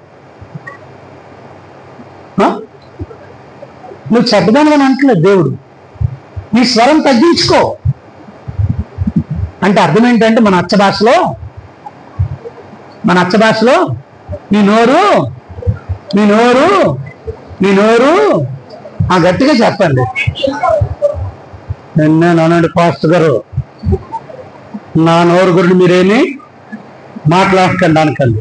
నువ్వు చెడ్డదాని అని అంటలేదు దేవుడు. నీ స్వరం తగ్గించుకో అంటే అర్థం ఏంటంటే మన అచ్చ భాషలో నీ నోరు గట్టిగా చెప్పండి. నేను అనండి పాస్టర్ గారు, నా నోరు గురించి మీరేమి మాట్లాడకండి అనకండి.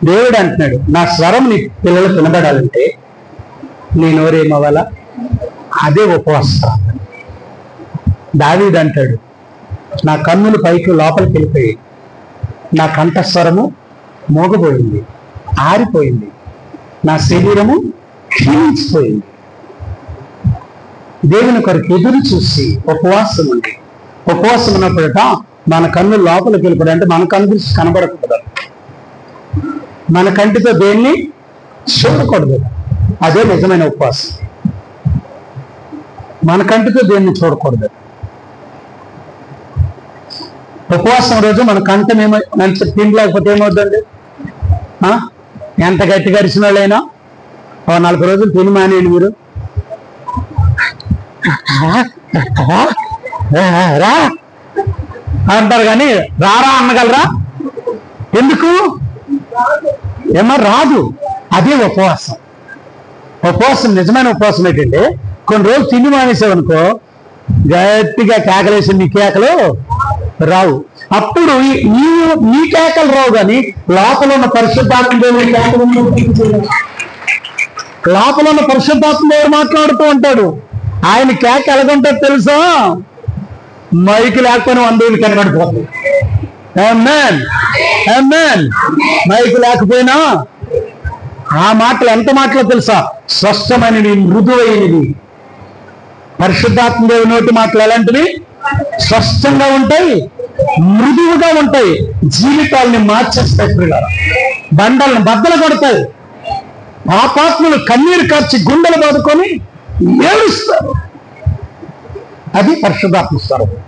దేవుడు అంటున్నాడు, నా స్వరం నీ పిల్లలకు వినబడాలంటే నీ నోరేమవ్వాలా? అదే ఉపవాసం. దావీదు అంటాడు, నా కన్నులు పైకి లోపలికి వెళ్ళిపోయి నా కంఠస్వరము మోగపోయింది, ఆరిపోయింది, నా శరీరము క్షీణించిపోయింది. దేవుని కొరకు ఎదురు చూసి ఉపవాసం ఉంది. ఉపవాసం ఉన్నప్పుడట మన కన్నులు లోపలికి వెళ్ళిపోయి, అంటే మన కన్ను దృష్టి కనబడకూడదు, మన కంటితో దేన్ని చూడకూడదు. అదే నిజమైన ఉపవాసం. మన కంటితో దేన్ని చూడకూడదు. ఉపవాసం రోజు మన కంఠం మంచి తిండి లేకపోతే ఏమవుతుందండి? ఎంత గట్టిగా అరిచిన వాళ్ళైనా 40 రోజులు తిని మానేయండి మీరు. రా అంటారు కానీ రారా అనగలరా? ఎందుకు? ఏమో రాదు. అదే ఉపవాసం. ఉపవాసం నిజమైన ఉపవాసం ఏంటంటే కొన్ని రోజులు తిండి మానేసావనుకో గట్టిగా కేకలేసి నీ కేకలు రావు. అప్పుడు నీ కేకలు రావు, కానీ లోపల ఉన్న పరిశుద్ధాత్మ దేవుని కేకలు, లోపల ఉన్న పరిశుద్ధాత్మ దేవుడు మాట్లాడుతూ ఉంటాడు. ఆయన కేక ఎలాగుంటుందో తెలుసా? మైకి లేకపోయినా 100 కనబడిపోతుంది. ఆమేన్, ఆమేన్. మైకి లేకపోయినా ఆ మాటలు ఎంత మాటలో తెలుసా? స్పష్టమైనవి, మృదువైనవి. పరిశుద్ధాత్మ దేవుని నోటి మాటలు ఎలాంటివి? స్పష్టంగా ఉంటాయి, మృదువుగా ఉంటాయి, జీవితాలని మార్చేస్తాయి, బండలను బద్దలు కొడతాయి. పాపాత్ములు కన్నీరు కార్చి గుండెలు బాదుకొని ఏడుస్తారు. అది పరిశుద్ధాత్మ స్వరూపం.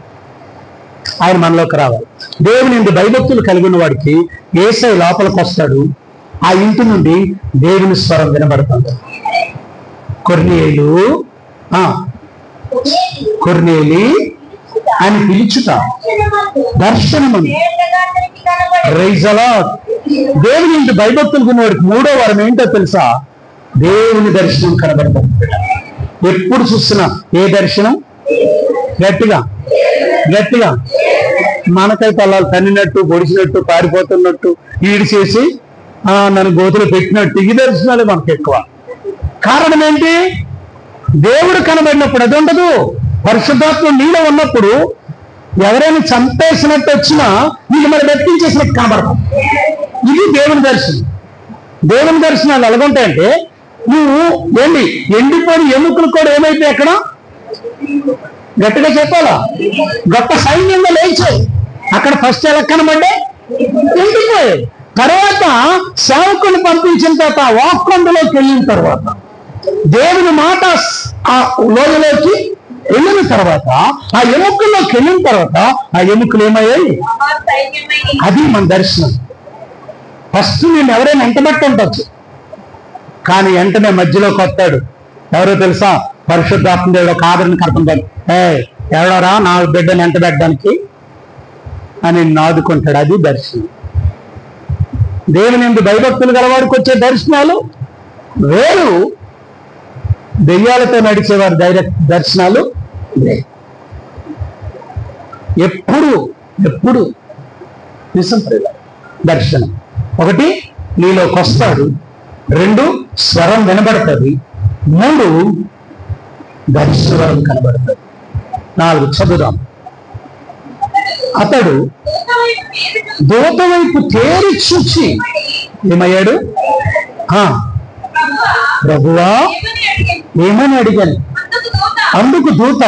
ఆయన మనలోకి రావాలి. దేవుని నుండి భయభక్తులు కలిగిన వాడికి యేసయ్య లోపలికి వస్తాడు. ఆ ఇంటి నుండి దేవుని స్వరం వినబడుతుంది. కొర్నేలి అని పిలుచుట దర్శనము. Praise the Lord. దేవుని నుండి భయభక్తులు ఉన్నవాడికి 3వ వరం ఏంటో తెలుసా? దేవుని దర్శనం కనబడుతుంది. ఎప్పుడు చూస్తున్నా ఏ దర్శనం? గట్టిగా గట్టిగా. మనకైతే అలా తన్నినట్టు, పొడిచినట్టు, పారిపోతున్నట్టు, ఈడు చేసి నన్ను గోతులు పెట్టినట్టు ఈ దర్శనాలే మనకు ఎక్కువ. కారణం ఏంటి? దేవుడు కనబడినప్పుడు అది ఉండదు. పరిశుద్ధాత్మ నీలో ఉన్నప్పుడు ఎవరైనా చంపేసినట్టు వచ్చినా నీకు మరి వ్యక్తించేసినట్టు కనబడతాం. ఇది దేవుని దర్శనం. దేవుని దర్శనాలు ఎలాగుంటాయంటే, నువ్వు ఎండిపోయిన ఎముకలు కూడా ఏమైతే అక్కడ గట్టిగా చెప్పాలా? గొప్ప సైన్యంగా లేచాయి. అక్కడ ఫస్ట్ ఎలా కనబడ్డే? ఎండిపోయాయి. తర్వాత సేవకుని పంపించిన తర్వాత వాక్కొండలోకి వెళ్ళిన తర్వాత దేవుని మాట ఆ లోయలోకి వెళ్ళిన తర్వాత ఆ ఎముకల్లోకి వెళ్ళిన తర్వాత ఆ ఎముకలు ఏమయ్యాయి? అది మన దర్శనం. ఫస్ట్ నేను ఎవరైనా ఎంటబెట్టి ఉండొచ్చు, కానీ వెంటనే మధ్యలోకి వస్తాడు. ఎవరో తెలుసా? పరిశుద్ధాత్మ దేవుడు ఒక ఆదరణ కడుతుంటాడు. ఎవడరా నా బిడ్డను ఎంటబెట్టడానికి అని నాదుకుంటాడు. అది దర్శనం. దేవుని నుండి భయభక్తులు గలవాడికి వచ్చే దర్శనాలు వేరు, దెయ్యాలతో నడిచేవారి దర్శనాలు ఎప్పుడు నిజం దర్శనం. 1 నీలోకి వస్తాడు, 2 స్వరం వినబడుతుంది, 3 దర్శనం కనబడుతుంది, 4 చదువుదాం. అతడు దూత వైపు తేరి చూచి ఏమయ్యాడు? ప్రభువా ఏమని అడిగాను. అందుకు దూత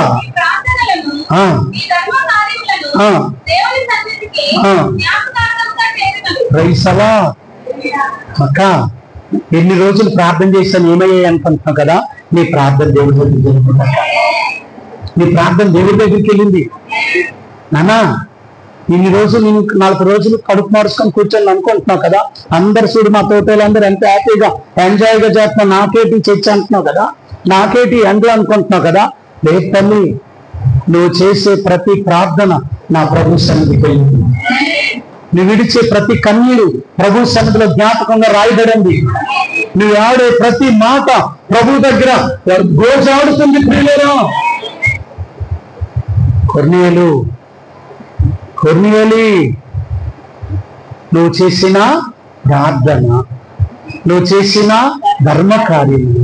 అక్క ఎన్ని రోజులు ప్రార్థన చేశాను ఏమయ్యాయి అనుకుంటున్నావు కదా? నీ ప్రార్థన దేవుడి దగ్గరికి వెళ్ళింది. నీ ప్రార్థన దేవుడి దగ్గరికి వెళ్ళింది. నానా ఇన్ని రోజులు నేను 40 రోజులు కడుపు మార్చుకొని కూర్చొని అనుకుంటున్నావు కదా, అందరు చూడు మా తోటలు అందరూ ఎంత హ్యాపీగా ఎంజాయ్గా చేస్తున్నా, నాకేటి చర్చ అంటున్నావు కదా, నాకేటి ఎండలు అనుకుంటున్నావు కదా, లేదు తల్లి, నువ్వు చేసే ప్రతి ప్రార్థన నా ప్రభు సన్నిధికి వెళ్ళింది. నువ్వు విడిచే ప్రతి కన్నీరు ప్రభు సన్నిధిలో జ్ఞాపకంగా రాయబడింది. నువ్వు ఆడే ప్రతి మాట ప్రభు దగ్గర గోజాడుతుంది. ప్రియులేరా, కొర్నేలి, నువ్వు చేసిన ప్రార్థన, నువ్వు చేసిన ధర్మ కార్యములు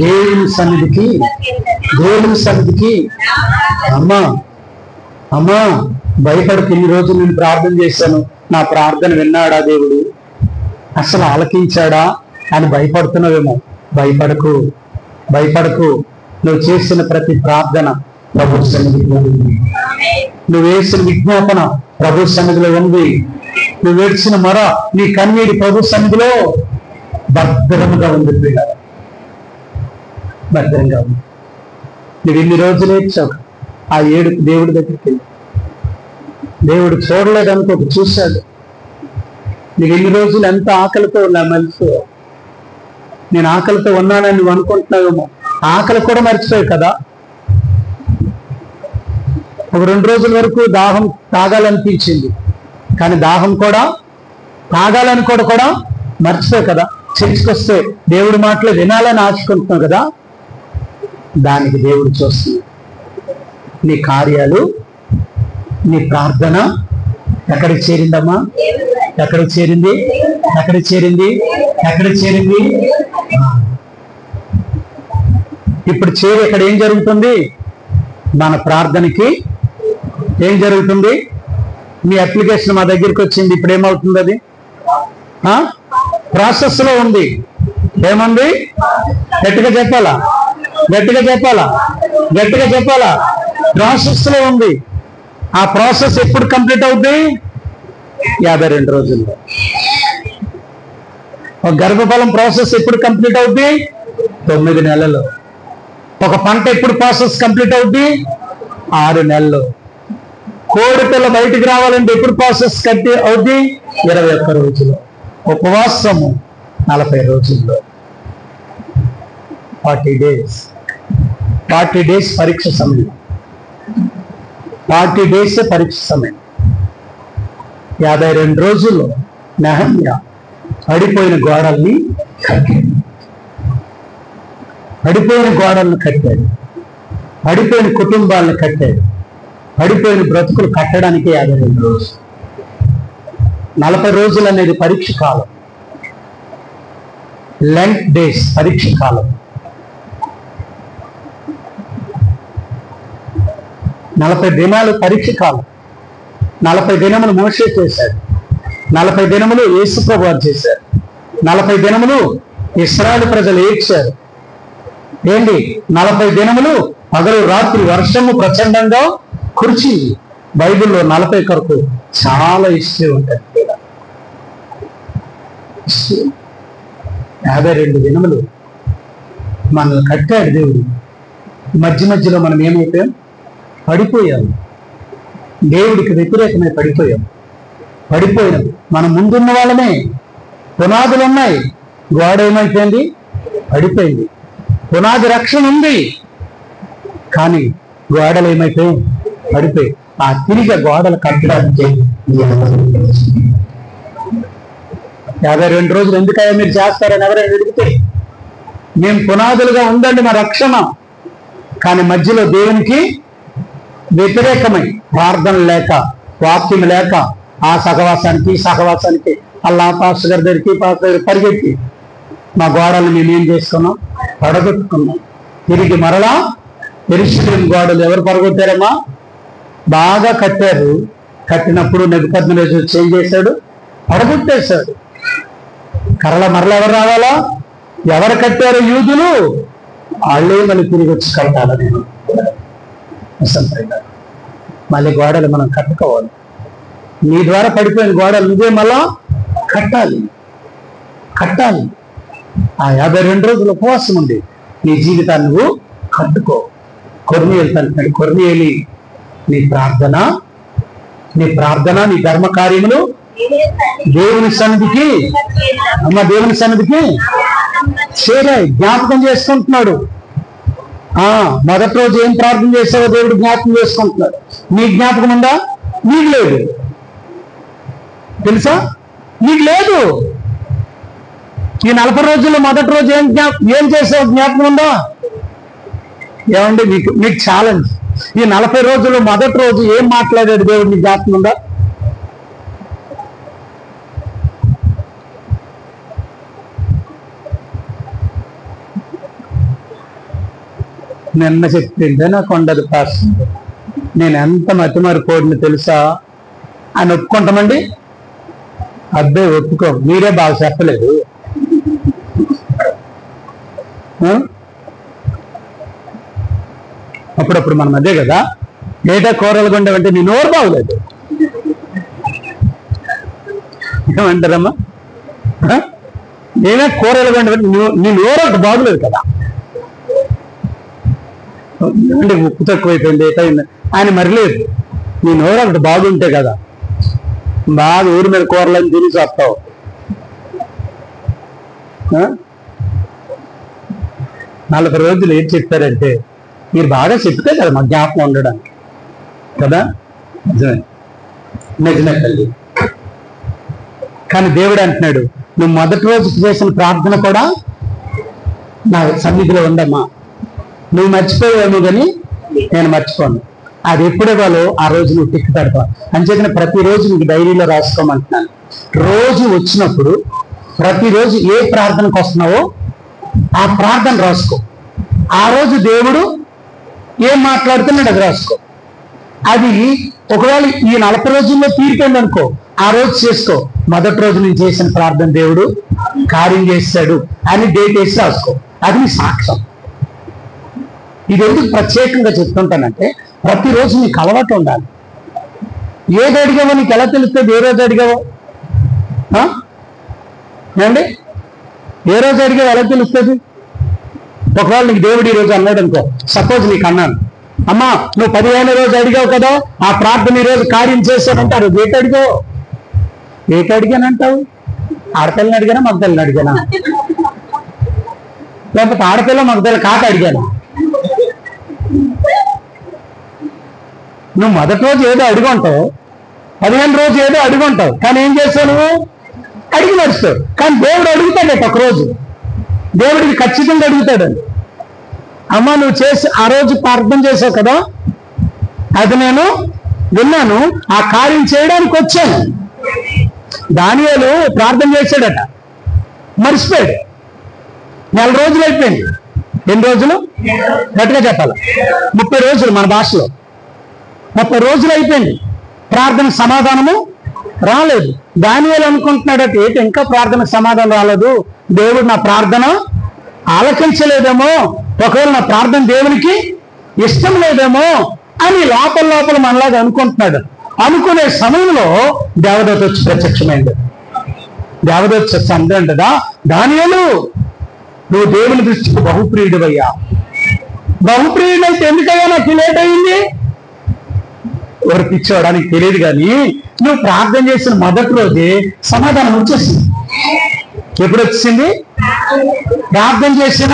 దేవుని సన్నిధికి అమ్మా భయపడుతూ ఇన్ని రోజులు నేను ప్రార్థన చేశాను, నా ప్రార్థన విన్నాడా దేవుడు, అసలు ఆలకించాడా అని భయపడుతున్నావేమో. భయపడకు. నువ్వు చేసిన ప్రతి ప్రార్థన ప్రభు సన్నిధిలో ఉంది. నువ్వు వేసిన విజ్ఞాపన ప్రభు సన్నిధిలో ఉంది. నువ్వు వేసిన మొర, నీ కన్నీటి ప్రభు సన్నిధిలో భద్రంగా ఉంది. భద్రంగా ఉంది. నువ్వు ఇన్ని రోజులు ఏడ్చావు. ఆ ఏడుపు దేవుడి దగ్గరికి వెళ్ళి, దేవుడు చూడలేదనుకో, చూశాడు. నువ్వు ఇన్ని రోజులు ఎంత ఆకలితో ఉన్నా మనసు, నేను ఆకలితో ఉన్నానని నువ్వు అనుకుంటున్నావేమో. ఆకలి కూడా మర్చిపోయావు కదా. ఒక 2 రోజుల వరకు దాహం తాగాలనిపించింది, కానీ దాహం కూడా తాగాలని కూడా మర్చిపోయావు కదా. చర్చికి వస్తే దేవుడి మాటలు వినాలని ఆశకుంటున్నావు కదా. దానికి దేవుడు చూస్తుంది. నీ కార్యాలు, నీ ప్రార్థన ఎక్కడికి చేరిందమ్మా? ఎక్కడికి చేరింది? ఇప్పుడు చేరి ఇక్కడ ఏం జరుగుతుంది? మన ప్రార్థనకి ఏం జరుగుతుంది? మీ అప్లికేషన్ మా దగ్గరికి వచ్చింది. ఇప్పుడు ఏమవుతుంది? అది ప్రాసెస్ లో ఉంది. ఏముంది? గట్టిగా చెప్పాలా? ప్రాసెస్ లో ఉంది. ఆ ప్రాసెస్ ఎప్పుడు కంప్లీట్ అవుతుంది? 52 రోజుల్లో. ఒక గర్భఫలం ప్రాసెస్ ఎప్పుడు కంప్లీట్ అవుతుంది? 9 నెలలు. ఒక పంట ఎప్పుడు ప్రాసెస్ కంప్లీట్ అవుతుంది? 6 నెలలు. కోడి పిల్ల బయటికి రావాలంటే ఎప్పుడు ప్రాసెస్ అవుతుంది? 21 రోజులు. ఉపవాసము 40 రోజుల్లో. 40 డేస్ పరీక్ష సమయం. 40 డేస్ పరీక్ష సమయం. 52 రోజుల్లో నెహమ్యా పడిపోయిన గోడల్ని కట్టాడు. పడిపోయిన కుటుంబాలను కట్టాడు. పడిపోయిన బ్రతుకులు కట్టడానికి 52 రోజులు. 40 రోజులు అనేది పరీక్ష కాలం. లెంట్ డేస్ పరీక్ష కాలం. 40 దినాలు పరీక్ష కాలం. 40 దినములు మోషే చేశాడు. 40 దినములు యేసు ప్రభువు చేశారు. 40 దినములు ఇశ్రాయేలు ప్రజలు ఏడ్చారు. ఏంటి? 40 దినములు పగలు రాత్రి వర్షము ప్రచండంగా కురిచింది. బైబిల్లో 40 కొరకు చాలా హిస్టరీ ఉంటుంది. 52 దినములు మనల్ని కట్టాడు దేవుడు. మధ్యలో మనం ఏమైపోయాం? పడిపోయాము. దేవుడికి వ్యతిరేకమై పడిపోయాం. మనం ముందున్న వాళ్ళమే. పునాదులు ఉన్నాయి, గోడ ఏమైపోయింది? పడిపోయింది. పునాది రక్షణ ఉంది, కానీ గోడలు ఏమైపోయాయి? పడిపోయి. ఆ తిరిగి గోడలు కట్టడానికి 52 రోజులు ఎందుకయ్యా మీరు చేస్తారని ఎవరైనా అడిగితే, మేము పునాదులుగా ఉందండి మా రక్షణ, కానీ మధ్యలో దేవునికి వ్యతిరేకమై ప్రార్థన లేక, వాక్యం లేక, ఆ సహవాసానికి అల్లా పాస్టర్ గారి దగ్గరికి పరిగెత్తి మా గోడలు మేమేం చేసుకున్నాం? పడగొట్టుకున్నాం. తిరిగి మరలా యెరూషలేము గోడలు ఎవరు పడగొట్టారమ్మా? బాగా కట్టారు. కట్టినప్పుడు నెబుకద్నెజరు ఏం చేశాడు? పడగొట్టేశాడు. మరలా ఎవరు రావాలా? ఎవరు కట్టారు? యూదులు. వాళ్ళే మళ్ళీ తిరిగి వచ్చి కట్టాలి. నేను మళ్ళీ గోడలు మనం కట్టుకోవాలి. నీ ద్వారా పడిపోయిన గోడలు నువ్వే మళ్ళా కట్టాలి. ఆ 52 రోజుల ఉపవాసం ఉంది. నీ జీవితాన్ని నువ్వు కట్టుకో. కొర్నేలి, నీ ప్రార్థన, నీ ధర్మ కార్యములు దేవుని సన్నిధికి చేరాయి, జ్ఞాపకం చేసుకుంటున్నాడు. మొదటి రోజు ఏం ప్రార్థన చేసావో దేవుడు జ్ఞాపకం చేసుకుంటున్నాడు. నీ జ్ఞాపకం ఉందా? నీకు లేదు. తెలుసా? నీకు లేదు. ఈ 40 రోజుల్లో మొదటి రోజు ఏం చేసావు జ్ఞాపకం ఉందా? ఏమండి, మీకు ఛాలెంజ్. ఈ 40 రోజుల్లో మొదటి రోజు ఏం మాట్లాడాడు దేవుడు, నీకు జ్ఞాపకం ఉందా? నిన్న చెప్పిందే నాకు ఉండదు పాస్టర్, నేను ఎంత మతిమరుకోడిని తెలుసా అని ఒప్పుకుంటామండి. అబ్బాయి ఒప్పుకో, మీరే బాగా చెప్పలేదు. అప్పుడప్పుడు మనం అదే కదా, ఏటా కూరలు కొండవంటే నీ నోరు బాగులేదు ఏమంటారమ్మా? నేనే కూరలు కొండవంటే నీ నోరు ఒకటి బాగులేదు కదా. అంటే ఉప్పు తక్కువైపోయింది, ఏటైంది ఆయన మరిలేదు. నీ నోరు ఒకటి బాగుంటే కదా బాగా ఊరి మీద కూరలని తిని వస్తావు. 40 రోజులు ఏం చెప్పారంటే మీరు బాగా చెప్తే కదా మా జ్ఞాపకం ఉండడానికి కదా. నిజమే తల్లి. కానీ దేవుడు అంటున్నాడు, నువ్వు మొదటి రోజు చేసిన ప్రార్థన కూడా నా సన్నిధిలో ఉందమ్మా. నువ్వు మర్చిపోయావు కానీ నేను మర్చిపోను. అది ఎప్పుడు ఇవ్వాలో ఆ రోజు నువ్వు టిక్ పెడతావు. అంచేతనే ప్రతిరోజు నీకు డైరీలో రాసుకోమంటున్నాను. రోజు వచ్చినప్పుడు ప్రతిరోజు ఏ ప్రార్థనకు వస్తున్నావో ఆ ప్రార్థన రాసుకో. ఆ రోజు దేవుడు ఏం మాట్లాడుతున్నాడు అది రాసుకో. అది ఒకవేళ ఈ 40 రోజుల్లో తీరిపోయింది అనుకో, ఆ రోజు చేసుకో. మొదటి రోజు నేను చేసిన ప్రార్థన దేవుడు కార్యం చేశాడు అని డేట్ వేసి రాసుకో. అది నీ సాక్ష్యం. ఇది ఎందుకు ప్రత్యేకంగా చెప్తుంటానంటే ప్రతిరోజు నీకు అలవాటు ఉండాలి. ఏది అడిగావో నీకు ఎలా తెలుస్తుంది? ఏ రోజు అడిగావో ఏమండి, ఏ రోజు అడిగావో ఎలా తెలుస్తుంది? ఒకవేళ నీకు దేవుడు ఈ రోజు అన్నాడు అనుకో, సపోజ్ నీకు అన్నాను, అమ్మా నువ్వు 15వ రోజు అడిగావు కదా, ఆ ప్రార్థన ఈ రోజు కార్యం చేశానంటారు. ఏటి అడిగానంటావు? ఆడపిల్లని అడిగానా మగపిల్లని అడిగానా? లేకపోతే ఆడపిల్ల మగపిల్ల కాక అడిగానా? నువ్వు మొదటి రోజు ఏదో అడుగుంటావు, 15 రోజు ఏదో అడుగుంటావు, కానీ ఏం చేస్తావు? నువ్వు అడిగి నడుస్తావు. కానీ దేవుడు అడుగుతాడట ఒకరోజు, దేవుడికి ఖచ్చితంగా అడుగుతాడండి. అమ్మ నువ్వు చేసి ఆ రోజు ప్రార్థన చేసావు కదా, అది నేను విన్నాను, ఆ కార్యం చేయడానికి వచ్చాను. దానియేలు ప్రార్థన చేశాడట, మర్చిపోయాడు. 4 రోజులు అయిపోయింది. ఎన్ని రోజులు? గట్టిగా చెప్పాలి, 30 రోజులు. మన భాషలో 30 రోజులు అయిపోయింది, ప్రార్థన సమాధానము రాలేదు. దానియేలు అనుకుంటున్నాడట, ఏంటి ఇంకా ప్రార్థన సమాధానం రాలేదు, దేవుడు నా ప్రార్థన ఆలకించలేదేమో, ఒకవేళ నా ప్రార్థన దేవునికి ఇష్టం లేదేమో అని లోపల మనలాగా అనుకుంటున్నాడు. అనుకునే సమయంలో దేవదూత వచ్చి ప్రత్యక్షమైంది. దేవదూత వచ్చి అంటదా, దానియేలు నువ్వు దేవుని దృష్టికి బహుప్రియుడివయ్యా. బహుప్రియుడైతే ఎందుకయ్యా నాకు లేట్ అయింది? ఎవరు పిచ్చోడానికి తెలియదు, కానీ నువ్వు ప్రార్థన చేసిన మొదటి రోజే సమాధానం వచ్చేసింది. ఎప్పుడు వచ్చింది? ప్రార్థన చేసిన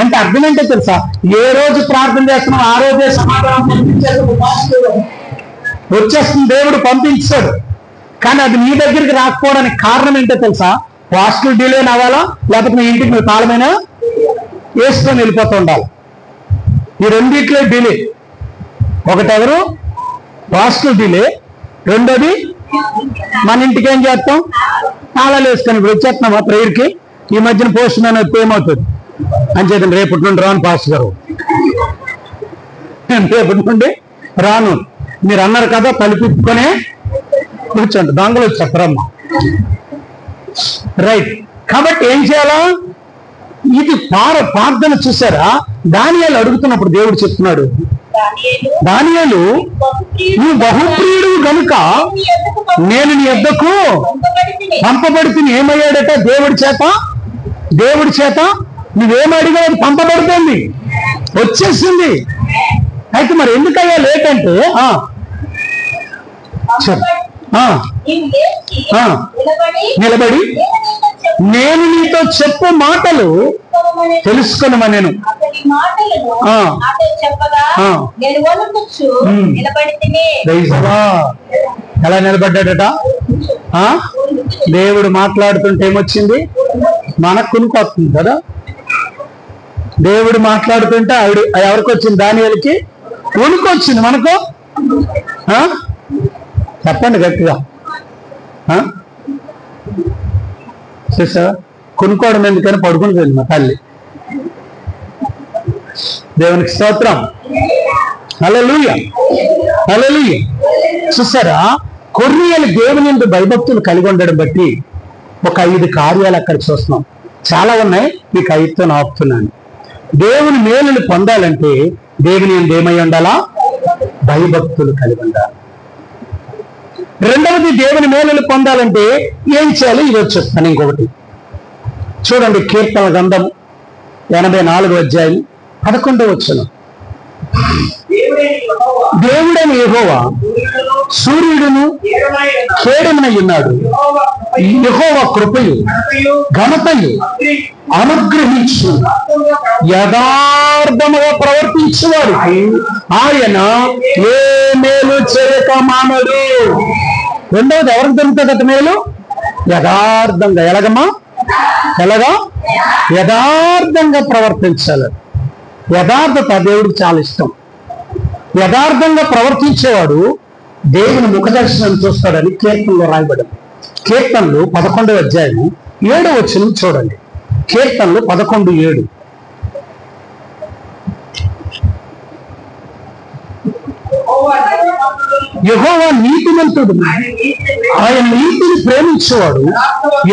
అంటే అర్థం ఏంటో తెలుసా? ఏ రోజు ప్రార్థన చేస్తున్నావు ఆ రోజే సమాధానం వచ్చేస్తుంది, దేవుడు పంపించాడు. కానీ అది నీ దగ్గరికి రాకపోవడానికి కారణం ఏంటో తెలుసా? పాస్టల్ డిలే అవ్వాలా, లేకపోతే నీ ఇంటికి నువ్వు తాళమైనా వేసుకొని వెళ్ళిపోతూ ఉండాలి. ఈ రెండిట్లో డిలే. ఒకటి ఎవరు? పాస్టల్ డిలే. రెండోది మన ఇంటికి ఏం చేస్తాం? తాళాలు వేసుకొని ఇప్పుడు వచ్చేస్తున్నాం ఆ ప్రేయర్కి. ఈ మధ్యన పోస్ట్ మ్యాన్ అయితే ఏమవుతుంది అని చెప్పి రేపటి నుండి రాను పాస్టర్ గారు, రేపటి నుండి రాను. మీరు అన్నారు కదా తలుపుకొనే కూర్చోండి, దొంగలు వచ్చేస్తారమ్మా. రైట్. కాబట్టి ఏం చేయాలా? ఇది ప్రార్థన చూసారా? దానియేలు అడుగుతున్నప్పుడు దేవుడు చెప్తున్నాడు, దానియేలు నువ్వు బహుప్రియుడు గనుక నేను నీ యొద్దకు పంపబడితే ఏమయ్యాడట? దేవుడి చేత నువ్వేమడిగా అది పంపబడుతుంది, వచ్చేసింది. అయితే మరి ఎందుకయ్యా లేట్ అంటే నిలబడి నేను నీతో చెప్పు మాటలు తెలుసుకున్నాను. ఎలా నిలబడ్డాడట? దేవుడు మాట్లాడుతుంటే ఏమొచ్చింది? మనకు కునుకొస్తుంది కదా. దేవుడు మాట్లాడుతుంటే ఆవిడ ఎవరికి వచ్చింది? దానియేలుకి వణుకొచ్చింది. మనకు చెప్పండి గట్టిగా. చూసా కొనుక్కోవడం ఎందుకని పడుకుని పోయింది మా తల్లి. దేవునికి స్తోత్రం. హల్లెలూయా, హల్లెలూయా. చూసారా, కొర్నేలు దేవుని యందు భయభక్తులు కలిగి ఉండడం బట్టి ఒక 5 కార్యాలు అక్కడ చూస్తున్నాం. చాలా ఉన్నాయి, మీకు 5తో ఆపుతున్నాను. దేవుని మేలులు పొందాలంటే దేవుని యందు ఏమై ఉండాలా? భయభక్తులు కలిగి ఉండాలి. రెండవది, దేవుని మేలులు పొందాలంటే ఏం చేయాలి? ఇది చెప్తాను. ఇంకొకటి చూడండి, కీర్తన గ్రంథం 84వ అధ్యాయం 11వ వచనం. దేవుడైన యెహోవా సూర్యుడును కేడమునై ఉన్నాడు. యెహోవా కృపయు ఘనతయు అనుగ్రహించు యథార్థముగా ప్రవర్తించేవాడు. ఆయన ఏ మేలు చేయక మానడు. రెండవది ఎవరికి దొరుకుతుంది మేలు? యథార్థంగా. ఎలాగమ్మా? ఎలాగా? యథార్థంగా ప్రవర్తించాలి. యథార్థత దేవుడికి చాలా ఇష్టం. యథార్థంగా ప్రవర్తించేవాడు దేవుని ముఖదర్శనం చూస్తాడని కీర్తనలో రాయబడింది. కీర్తనలు 11వ అధ్యాయం 7వ వచనం చూడండి. కీర్తనలు 11:7. యెహోవా నీతిమంతుడు, ఆయన నీతిని ప్రేమించేవాడు,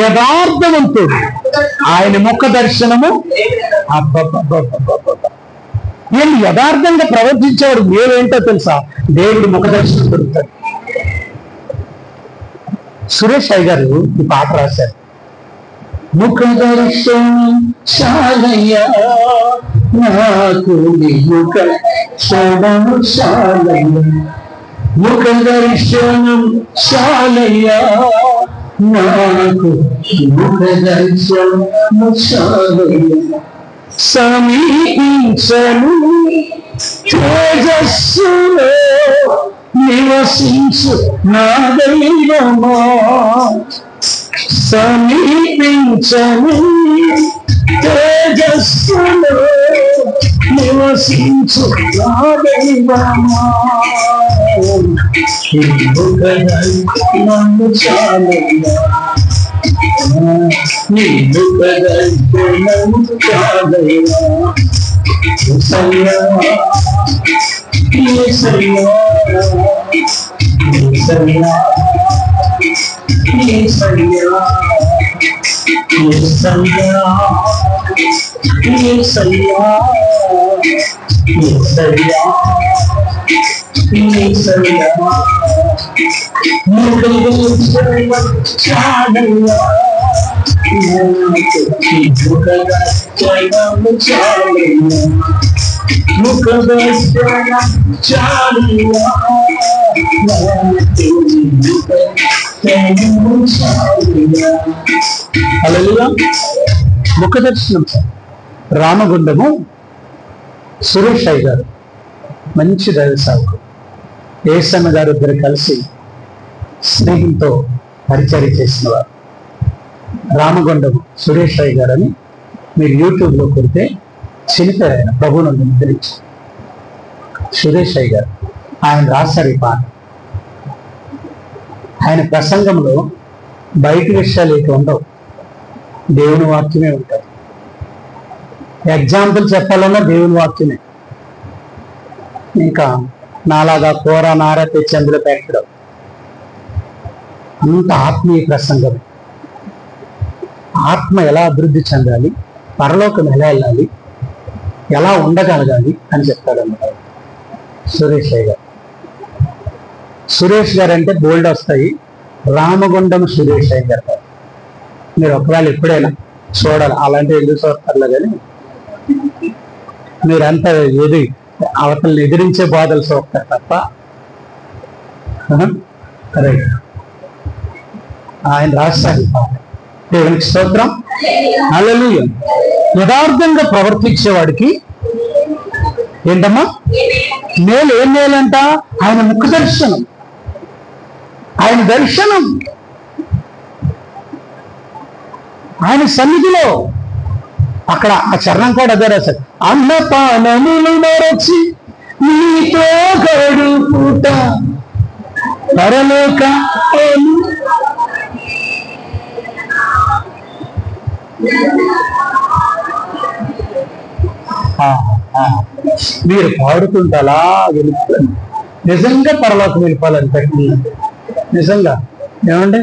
యథార్థవంతుడు, ఆయన ముఖ దర్శనము. నేను యథార్థంగా ప్రవర్తించేవాడు మేలేంటో తెలుసా? దేవుడి ముఖ దర్శనం దొరుకుతాడు. సురేష్ అయ్య గారు ఈ పాట రాశారు. ముఖ దర్శనం చాలయ్యా నాకు, ముఖ దర్శనం చాలయ్యా, ముఖ దర్శనం చాలయ్యా నాకు, ముఖ దర్శనం చాలయ్యా. సమీపించను తేజస్సులో నివసించు నా దైవమా, సమీపించను తేజస్సులో నివసించు నా దైవమా. నన్ను చాలయ్యా, నీవు కదల్పునము చాలయ్యా. యేసయ్యా, యేసయ్యా, యేసయ్యా, యేసయ్యా, యేసయ్యా, యేసయ్యా, యేసయ్యా, యేసయ్యా. చాలయ్యా, ముఖ దర్శనం చాలయ్యా, ముఖ దర్శనం చాలయ్యా, హల్లెలూయా. ముఖ దర్శనం. రామగుండము సురేష్ అయ్య గారు మంచి దైవ సేవకుడు. ఏసన్న గారు ఇద్దరు కలిసి స్నేహంతో పరిచర్య చేసిన వారు. రామగుండం సురేష్ అయ్య గారు అని మీరు యూట్యూబ్లో కొడితే చనిపోయారు. ప్రభువును నిద్రించి సురేష్ అయ్య గారు ఆయన రాశారు ఈ పాట. ఆయన ప్రసంగంలో బయట విషయాలు ఏటి ఉండవు, దేవుని వాక్యమే ఉంటాయి. ఎగ్జాంపుల్ చెప్పాలన్నా దేవుని వాక్యమే. ఇంకా నాలాగా కూర నార తెచ్చి అందులో పెట్టడం, అంత ఆత్మీయ ప్రసంగమే. ఆత్మ ఎలా అభివృద్ధి చెందాలి, పరలోకం ఎలా వెళ్ళాలి, ఎలా ఉండగలగాలి అని చెప్తాడన్నమాట సురేష్ అయ్య గారు. సురేష్ గారు అంటే బోల్డ్ వస్తాయి. రామగుండం సురేష్ అయ్య గారు మీరు ఒకవేళ ఎప్పుడైనా చూడాలి. అలాంటివి ఎందుకు చూస్తారులే కానీ మీరంతా ఏది అవతల్ని ఎదిరించే బాధలు చూస్తారు తప్ప. రైట్. ఆయన రాశారు. దేవునికి స్తోత్రం. హల్లెలూయా. యథార్థంగా ప్రవర్తించేవాడికి ఏంటమ్మా మేలు. ఏం మేలంట? ఆయన ముఖ దర్శనం, ఆయన దర్శనం, ఆయన సన్నిధిలో. అక్కడ ఆ చరణం కూడా అదే రాశారు. అన్నపానములు మరచి నీతో గడుపుట పరలోక. మీరు పాడుతుంటే అలా వెళ్ళిపోయింది. నిజంగా పరలోకం వెళ్ళిపోవాలంటే నిజంగా ఏమండి?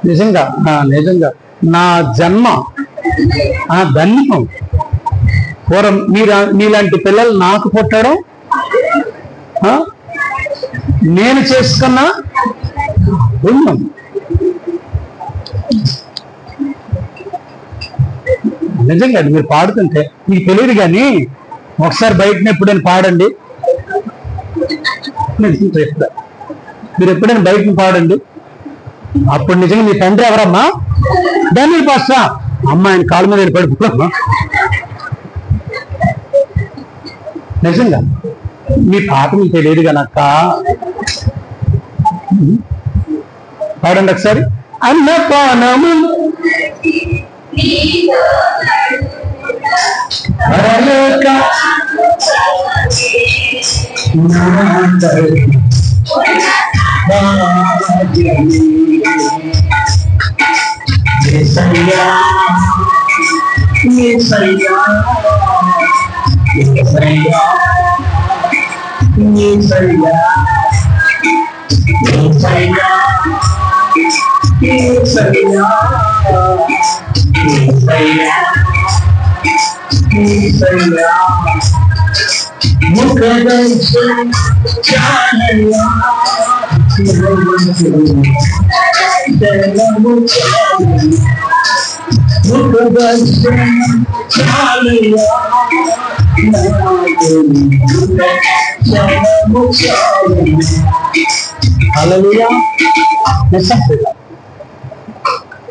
నిజంగా నిజంగా నా జన్మ ధన్యం. పూర్వం మీలాంటి పిల్లలు నాకు పుట్టడం, నేను చేసుకున్న పుణ్యం. నిజంగా మీరు పాడుతుంటే మీకు తెలియదు, కానీ ఒకసారి బయటని ఎప్పుడైనా పాడండి. మీరు ఎప్పుడైనా బయటని పాడండి. అప్పుడు నిజంగా మీ తండ్రి ఎవరమ్మా? Daniel pastor. అమ్మ ఆయన కాళ్ళ మీద వెళ్ళి పడిపోమ్మా. నిజంగా మీ పాట మీకు తెలియదు కనుక పాడండి ఒకసారి. అన్నపానము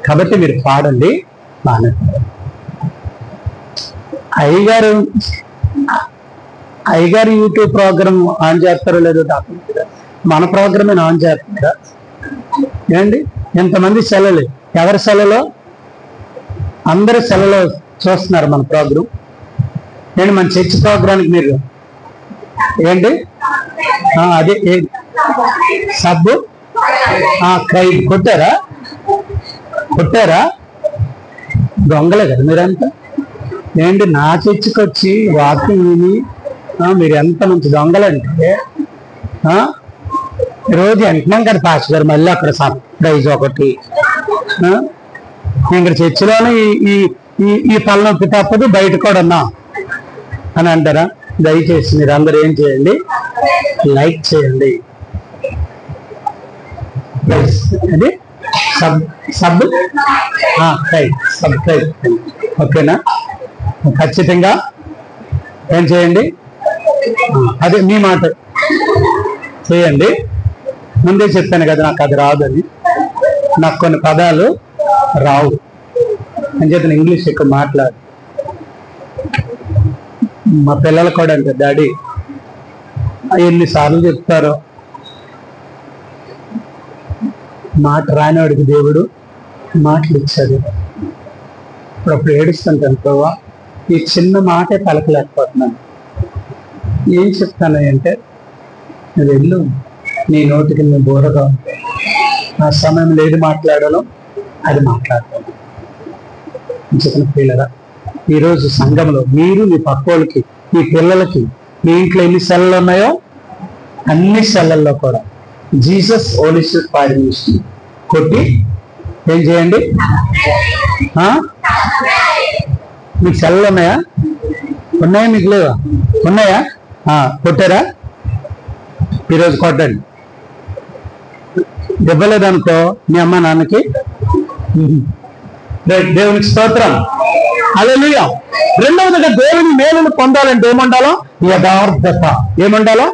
కాబట్టి మీరు పాడండి. బాగా అయ్యగారు యూట్యూబ్ ప్రోగ్రామ్ ఆన్ చేస్తారో లేదో డాక్టర్, మన ప్రోగ్రామే ఆన్ చేస్తారా? ఏమండి? ఎంతమంది సెలవులు, ఎవరి సెలలో? అందరు సెలలో చూస్తున్నారు మన ప్రోగ్రాం. ఏంటి మన చర్చ్ ప్రోగ్రాంకి మీరు ఏంటి అదే సబ్బు ఖైద్ కొట్టారా? దొంగలే కదా మీరంతా. ఏంటి నా చర్చికి వచ్చి వాకింగ్ విని మీరు ఎంత మంచి దొంగలంటే రోజు అంటున్నాం కదా పాస్టర్ గారు, మళ్ళీ అక్కడ సర్ప్రైజ్ ఒకటి. ఇక్కడ చర్చిలోనే ఈ తలనొప్పి తప్పదు, బయట కూడా ఉన్నా అని అంటారా? దయచేసి మీరు అందరూ ఏం చేయండి, లైక్ చేయండి. అది సబ్స్క్రైబ్ ఓకేనా? ఖచ్చితంగా ఏం చేయండి, అదే మీ మాట చేయండి. ముందే చెప్పాను కదా నాకు అది రాదని, నాకు కొన్ని పదాలు రావు అని చెప్పిన ఇంగ్లీష్ ఎక్కువ మాట్లాడు. మా పిల్లలు కూడా అంటే డాడీ ఎన్నిసార్లు చెప్తారో, మాట రానివాడికి దేవుడు మాటలు ఇచ్చాడు. అప్పుడు ఏడుస్తుంటాను, ప్రభా ఈ చిన్న మాటే పలకలేకపోతున్నాను. ఏం చెప్తాను అంటే, నువ్వు వెళ్ళు, నీ నోటికి నువ్వు బోరగా ఉంటే ఆ సమయంలో ఏది మాట్లాడాలో అది మాట్లాడతాను. చెప్పిన పిల్లరా, ఈరోజు సంఘంలో మీరు మీ పక్కోళ్ళకి, మీ పిల్లలకి, మీ ఇంట్లో ఎన్ని సెలవులు ఉన్నాయో అన్ని సెలవుల్లో కూడా Jesus Holy Spirit fire ministry కొట్టి ఏం చేయండి. మీకు సెలవులు ఉన్నాయా? ఉన్నాయా? మీకు లేవా? ఉన్నాయా? కొట్టారా? ఈరోజు కొట్టండి. దెబ్బలేదనుకో మీ అమ్మ నాన్నకి. దేవునికి స్తోత్రం. హల్లెలూయా. రెండవదిగా దేవుని మేలును పొందాలంటే ఏమండాలో? యథార్థత. ఏమండాలో?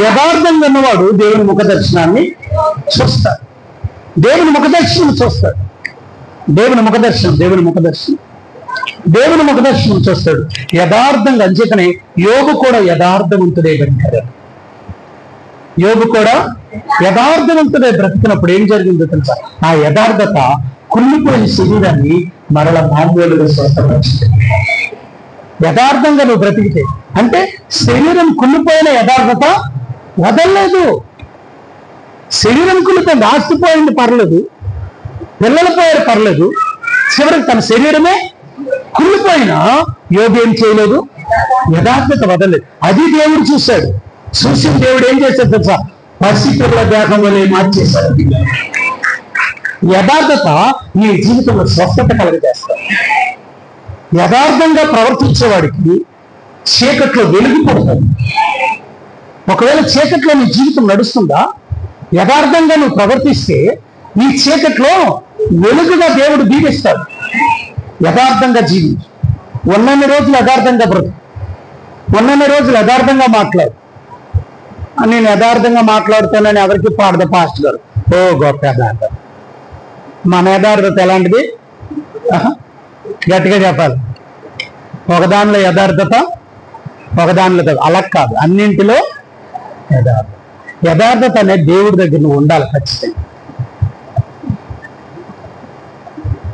యథార్థంగా ఉన్నవాడు దేవుని ముఖ దర్శనాన్ని చూస్తాడు. దేవుని ముఖదర్శనం చూస్తాడు. దేవుని ముఖదర్శనం చూస్తాడు. యథార్థంగా అంచేతనే యోబు కూడా యథార్థవంతుడే బ్రతికాడు. యోబు కూడా యథార్థవంతుడే బ్రతికినప్పుడు ఏం జరిగిందో తెలుసా? ఆ యథార్థత కుళ్ళిపోయిన శరీరాన్ని మరల మామూలుగా స్వస్థపరిచింది. యథార్థంగా నువ్వు బ్రతికితే అంటే శరీరం కుళ్ళిపోయిన యథార్థత వదలలేదు. శరీరం కుళ్ళిపోయింది, ఆస్తిపోయింది పర్లేదు, పిల్లలు పోయారు పర్లేదు, చివరికి తన శరీరమే కుళ్ళిపోయినా యోబు ఏం చేయలేదు, యథార్థత వదలలేదు. అది దేవుడు చూశాడు. చూసిన దేవుడు ఏం చేశాడు తెలుసా? పసిపిల్ల దేహం వలె మార్చేశాడు. యథార్థత నీ జీవితంలో స్వస్థత కలుగజేస్తాడు. యథార్థంగా ప్రవర్తించేవాడికి చీకట్లో వెలుగు పడుతుంది. ఒకవేళ చీకట్లో నీ జీవితం నడుస్తుందా, యథార్థంగా నువ్వు ప్రవర్తిస్తే నీ చీకట్లో వెలుగుగా దేవుడు దీవిస్తాడు. యథార్థంగా జీవించు. ఉన్నన్ని రోజులు యథార్థంగా బ్రతుకు, ఉన్నన్ని రోజులు యథార్థంగా మాట్లాడు. నేను యథార్థంగా మాట్లాడుతానని ఎవరికి పాడదు పాస్ట్ గారు. ఓ గొప్ప యథార్థత. మన యథార్థత ఎలాంటిది? గట్టిగా చెప్పాలి. ఒకదానిలో యథార్థత, ఒకదానిలో అలా కాదు, అన్నింటిలో యథార్థత. యథార్థత అనేది దేవుడి దగ్గర నువ్వు ఉండాలి ఖచ్చితంగా.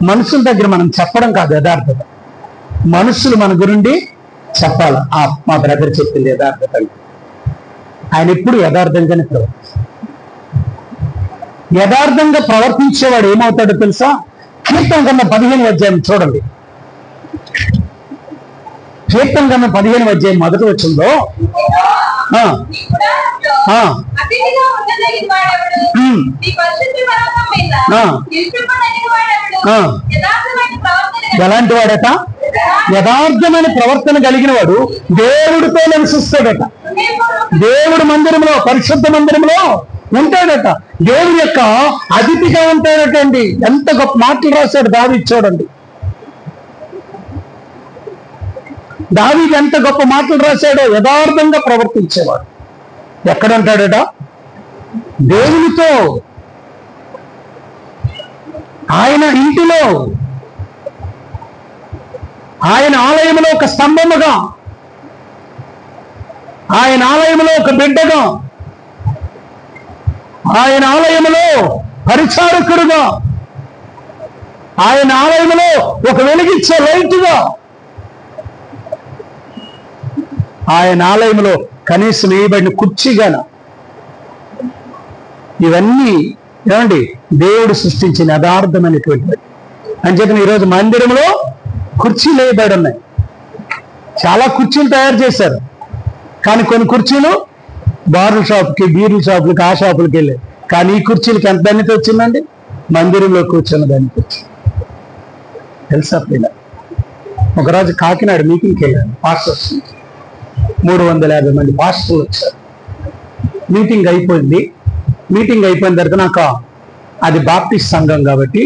మనుషుల దగ్గర మనం చెప్పడం కాదు యథార్థత, మనుషులు మన గురించి చెప్పాలి. మా బ్రదర్ చెప్పింది యథార్థత. ఆయన ఎప్పుడు యథార్థంగానే ప్రవర్తిస్తాడు. యథార్థంగా ప్రవర్తించేవాడు ఏమవుతాడో తెలుసా? కీర్తన గ్రంథం 15వ అధ్యాయం చూడండి. కీర్తన గ్రంథం 15వ అధ్యాయం మొదటి వచనంలో ఎలాంటి వాడట? యథార్థమైన ప్రవర్తన కలిగిన వాడు దేవుడితో నివసిస్తాడట. దేవుడి మందిరంలో, పరిశుద్ధ మందిరంలో ఉంటాడట. దేవుడి యొక్క అతిథిగా ఉంటాడట అండి. ఎంత గొప్ప మాటలు రాశాడు దావీదు చూడండి. దావీదు ఎంత గొప్ప మాటలు రాశాడో. యథార్థంగా ప్రవర్తించేవాడు ఎక్కడ ఉంటాడట? దేవునితో, ఆయన ఇంటిలో, ఆయన ఆలయంలో ఒక స్తంభముగా, ఆయన ఆలయంలో ఒక బిడ్డగా, ఆయన ఆలయంలో పరిచారకుడుగా, ఆయన ఆలయంలో ఒక వెలిగించే లైటుగా, ఆయన ఆలయంలో కనీసం వేయబడిన కుర్చీగాన. ఇవన్నీ ఏమండి దేవుడు సృష్టించిన యథార్థమైనటువంటివి. అని చెప్పిన ఈరోజు మందిరంలో కుర్చీలు వేయబడి ఉన్నాయి. చాలా కుర్చీలు తయారు చేశారు, కానీ కొన్ని కుర్చీలు బార్ల షాప్కి, బీర్ల షాపులకి, ఆ షాపులకి వెళ్ళాయి. కానీ ఈ కుర్చీలకి ఎంత ధన్యత వచ్చిందండి? మందిరంలో కూర్చున్న ధన్యత వచ్చింది. తెలుసా పిల్ల? ఒకరోజు కాకినాడ మీటింగ్కి వెళ్ళాను. పాస్టర్స్ 350 మంది పాస్టర్లు వచ్చారు. మీటింగ్ అయిపోయింది. మీటింగ్ అయిపోయిన తర్వాత నాకు అది బాప్టిస్ట్ సంఘం కాబట్టి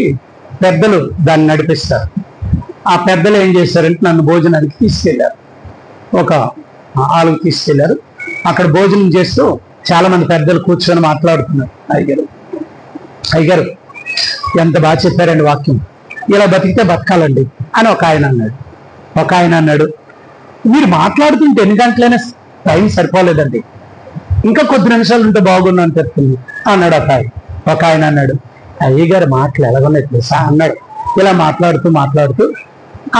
పెద్దలు దాన్ని నడిపిస్తారు. ఆ పెద్దలు ఏం చేశారంటే నన్ను భోజనానికి తీసుకెళ్లారు. ఒక హాల్కి తీసుకెళ్లారు. అక్కడ భోజనం చేస్తూ చాలా మంది పెద్దలు కూర్చొని మాట్లాడుతున్నారు. అయ్యగారు ఎంత బాగా చెప్పారండి వాక్యం, ఇలా బతికితే బతకాలండి అని ఒక ఆయన అన్నాడు. మీరు మాట్లాడుతుంటే ఎన్ని గంటలైనా టైం సరిపోలేదండి, ఇంకా కొద్ది నిమిషాలు ఉంటే బాగున్నాను చెప్తుంది అన్నాడు ఒక ఆయన అన్నాడు. అయ్యగారు మాటలు ఎలాగొన్నాయి తెలుసా అన్నాడు. ఇలా మాట్లాడుతూ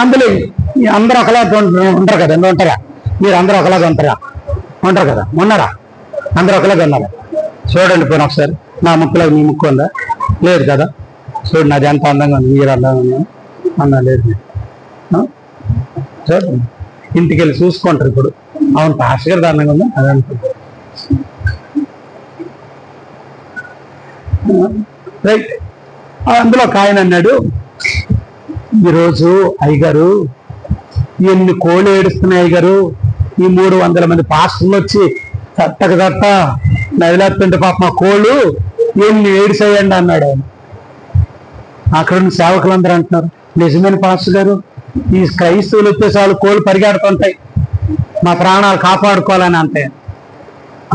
అందులో అందరూ ఒకలాగా ఉంటారు కదా, ఉంటారా మీరు? అందరూ ఒకలాగా ఉంటారు కదా, ఉన్నారా? అందరూ ఒకలాగా ఉన్నారా? చూడండి పోయిన ఒకసారి నా ముక్కులాగా మీ ముక్కు ఉందా? లేదు కదా. చూడండి అది ఎంత అందంగా ఉంది, మీరు అందంగా ఉన్నా అన్నా లేదు. చూడండి ఇంటికి వెళ్ళి చూసుకుంటారు. ఇప్పుడు అవును పాస్టర్ గారు అందంగా ఉందా అది అనుకుంటారు. రైట్. అందులో ఒక ఆయన అన్నాడు, ఈరోజు అయ్యగారు ఎన్ని కోళ్ళు ఏడుస్తున్నాయి అయ్యగారు, ఈ 300 మంది పాస్టర్లు వచ్చి తట్ట నదిలేస్తుంటే పాప మా కోళ్ళు ఎన్ని ఏడిసేయండి అన్నాడు ఆయన. అక్కడ ఉన్న సేవకులందరూ అంటున్నారు, నిజమైన పాస్టర్ గారు, ఈ క్రైస్తవులు వచ్చేసాలు కోళ్ళు పరిగెడుతుంటాయి, మా ప్రాణాలు కాపాడుకోవాలని అంటే.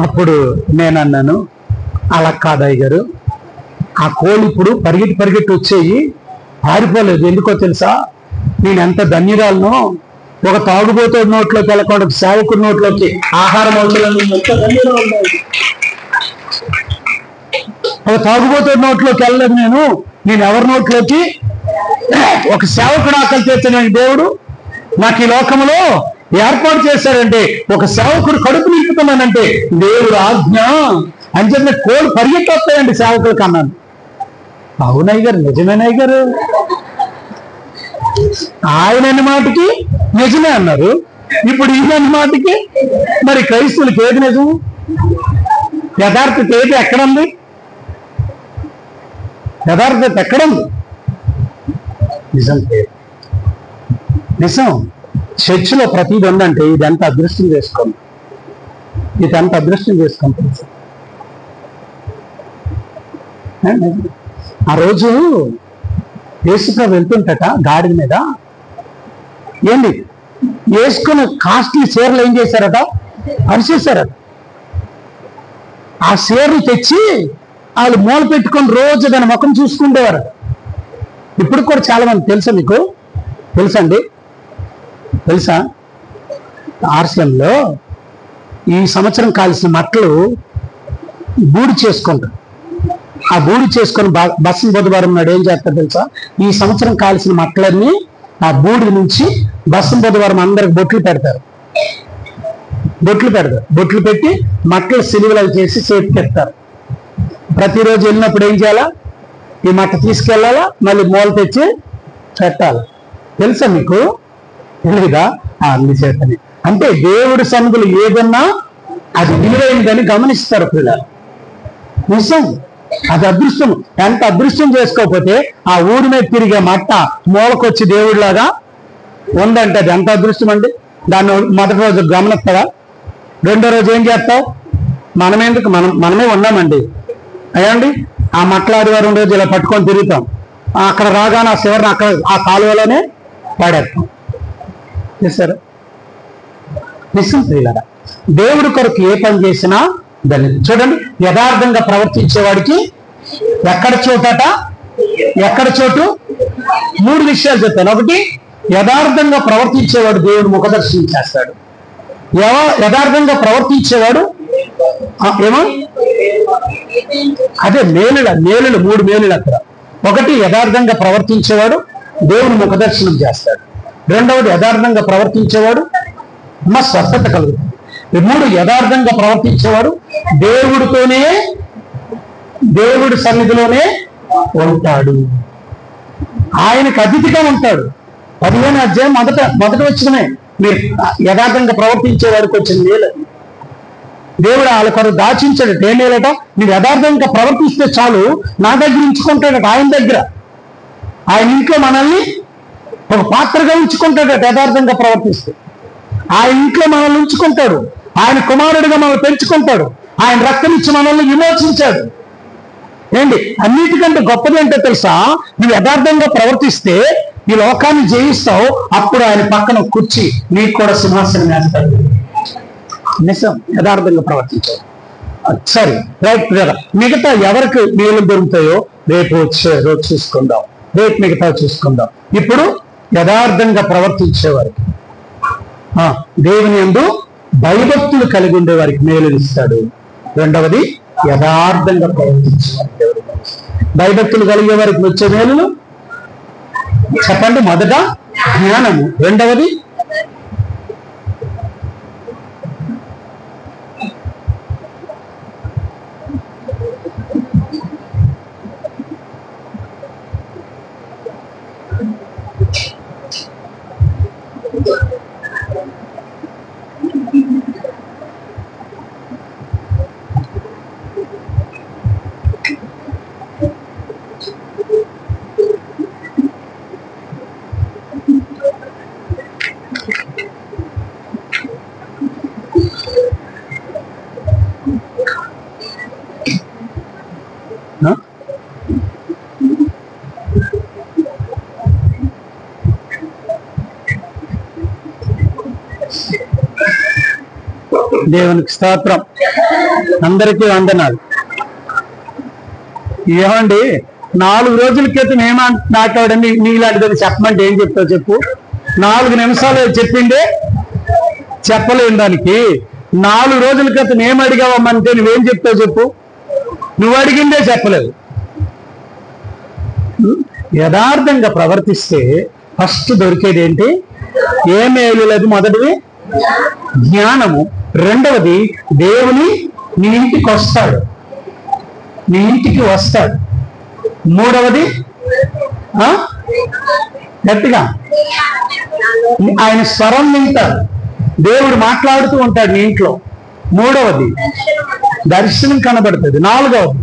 అప్పుడు నేను అన్నాను, అలా కాదు అయ్యగారు, ఆ కోళ్ళు ఇప్పుడు పరిగెట్టి వచ్చేయి పారిపోలేదు. ఎందుకో తెలుసా? నేను ఎంత ధన్యురాలను, ఒక తాగుబోతే నోట్లోకి వెళ్ళకుండా సేవకుడి నోట్లోకి ఆహారం అవుతుందని ఎంత ధన్యురాలు. ఒక తాగుబోతే నోట్లోకి వెళ్ళలేదు నేను ఎవరి నోట్లోకి, ఒక సేవకుడు ఆకలి తీర్చడానికి దేవుడు నాకు ఈ లోకంలో ఏర్పాటు చేశాడంటే, ఒక సేవకుడు కడుపు నింపుతున్నానంటే దేవుడు ఆజ్ఞ అని చెప్పిన కోళ్ళు పరిగెట్టి వస్తాయండి సేవకులకు అన్నాను. అవునయ్య గారు, నిజమేనయ్య గారు, ఆయన మాటకి నిజమే అన్నారు. ఇప్పుడు ఈయన మాటకి మరి క్రైస్తవులకి ఏది నిజం? యథార్థత ఏది ఎక్కడుంది? యథార్థత ఎక్కడుంది? నిజం నిజం చర్చిలో ప్రతిదీ ఉందంటే ఇదంతా అదృష్టం చేసుకోండి, ఇదంతా అదృష్టం చేసుకోండి. ఆ రోజు యేసుప్రభు వెళ్తుంటట గాడి మీద, ఏంటి వేసుకున్న కాస్ట్లీ చీరలు ఏం చేశారట? పరిచేశారట. ఆ చీరలు తెచ్చి వాళ్ళు మూల పెట్టుకొని రోజు దాని ముఖం చూసుకుంటేవారు. ఇప్పుడు కూడా చాలా మంది తెలుసా, మీకు తెలుసండి? తెలుసా? ఆర్సీఎంలో ఈ సంవత్సరం కాల్సిన మట్టలు బూడి చేసుకుంటారు. ఆ బూడి చేసుకొని బస్సు బుధవారం నాడు ఏం చేస్తారు తెలుసా? ఈ సంవత్సరం కాల్సిన మట్టలన్నీ ఆ బూడి నుంచి బస్సు బుధవారం అందరికి బొట్లు పెడతారు. బొట్లు పెట్టి మట్టలు సిలువలు చేసి చేతికి ఎత్తారు. ప్రతిరోజు వెళ్ళినప్పుడు ఏం చేయాలా? ఈ మట్ట తీసుకెళ్ళాలా, మళ్ళీ మూల తెచ్చి పెట్టాలి. తెలుసా మీకు? తెలియదా? అన్ని చేతని. అంటే దేవుడి సన్నిధులు ఏదన్నా అది విలువైందని గమనిస్తారు పిల్లలు. నిజం, అది అదృష్టం. ఎంత అదృష్టం చేసుకోకపోతే ఆ ఊరి మీద తిరిగే మట్ట మూలకొచ్చి దేవుడిలాగా ఉందంటే అది ఎంత అదృష్టం అండి. దాన్ని మొదటి రోజు గమనిస్తావా? రెండో రోజు ఏం చేస్తావు? మనమే ఉన్నామండి అయ్యండి. ఆ మట్ల ఆదివారం రోజు ఇలా పట్టుకొని తిరుగుతాం. అక్కడ రాగానే ఆ శివరిని అక్కడ ఆ కాలువలోనే పాడేస్తాం. చేశారు? నిజం ప్రియులారా, దేవుడి కొరకు ఏ పని చేసినా దాన్ని చూడండి. యథార్థంగా ప్రవర్తించేవాడికి ఎక్కడ చోటు? 3 విషయాలు చెప్పాను. ఒకటి, యథార్థంగా ప్రవర్తించేవాడు దేవుడు ముఖదర్శనం చేస్తాడు. యథార్థంగా ప్రవర్తించేవాడు ఏమో అదే మేలుల 3 మేలులు అక్కడ. ఒకటి, యథార్థంగా ప్రవర్తించేవాడు దేవుని ముఖదర్శనం చేస్తాడు. రెండవది, యథార్థంగా ప్రవర్తించేవాడు స్వస్థత కలుగుతుంది. 3, యథార్థంగా ప్రవర్తించేవాడు దేవుడి సన్నిధిలోనే ఉంటాడు. ఆయనకు అతిథిగా ఉంటాడు. 15వ అధ్యాయం మొదట వచ్చినమే మీరు యథార్థంగా ప్రవర్తించేవాడికి వచ్చిన మేలు. దేవుడు వాళ్ళ కొరకు దాచించాడట. ఏం లేదట? మీరు యథార్థంగా ప్రవర్తిస్తే చాలు, నా దగ్గర ఉంచుకుంటాడట. ఆయన దగ్గర, ఆయన ఇంట్లో మనల్ని ఒక పాత్రగా ఉంచుకుంటాడట. యథార్థంగా ప్రవర్తిస్తే ఆయన ఇంట్లో మనల్ని ఉంచుకుంటాడు. ఆయన కుమారుడిగా మనల్ని పెంచుకుంటాడు. ఆయన రక్తమిచ్చి మనల్ని విమోచించాడు. ఏంటి అన్నిటికంటే గొప్పది అంటే తెలుసా? నువ్వు యథార్థంగా ప్రవర్తిస్తే ఈ లోకాన్ని జయిస్తావు. అప్పుడు ఆయన పక్కన కూర్చి నీకు కూడా సింహాసనం వేస్తాడు. నిజం, యథార్థంగా ప్రవర్తించావు. సరే, రైట్ కదా. మిగతా ఎవరికి మేలు దొరుకుతాయో రేపు వచ్చే రోజు చూసుకుందాం. రేపు మిగతా చూసుకుందాం. ఇప్పుడు యథార్థంగా ప్రవర్తించేవారికి, దేవుని యందు భయభక్తులు కలిగి ఉండే వారికి మేలు ఇస్తాడు. రెండవది, యథార్థంగా ప్రవర్తించేవారికి దేవుడు భయభక్తులు కలిగే వారికి వచ్చే మేలులు చెప్పండి. మొదట జ్ఞానము, రెండవది దేవునికి స్తోత్రం. అందరికీ వందనాలు. ఏమండి 4 రోజుల క్రితం మాట్లాడండి నీలాంటిదని చెప్పమంటే ఏం చెప్తావు చెప్పు? 4 నిమిషాలు చెప్పిండే చెప్పలేను దానికి. 4 రోజుల క్రితం ఏం అడిగావమ్మంటే నువ్వేం చెప్తావు చెప్పు? నువ్వు అడిగిందే చెప్పలేదు. యథార్థంగా ప్రవర్తిస్తే ఫస్ట్ దొరికేది ఏంటి? ఏమేలు లేదు. మొదటిది జ్ఞానము, రెండవది దేవుని నీ ఇంటికి వస్తాడు, నీ ఇంటికి వస్తాడు. మూడవది గట్టిగా ఆయన స్వరం వింటాడు, దేవుడు మాట్లాడుతూ ఉంటాడు నీ ఇంట్లో. మూడవది దర్శనం కనబడుతుంది. నాలుగవది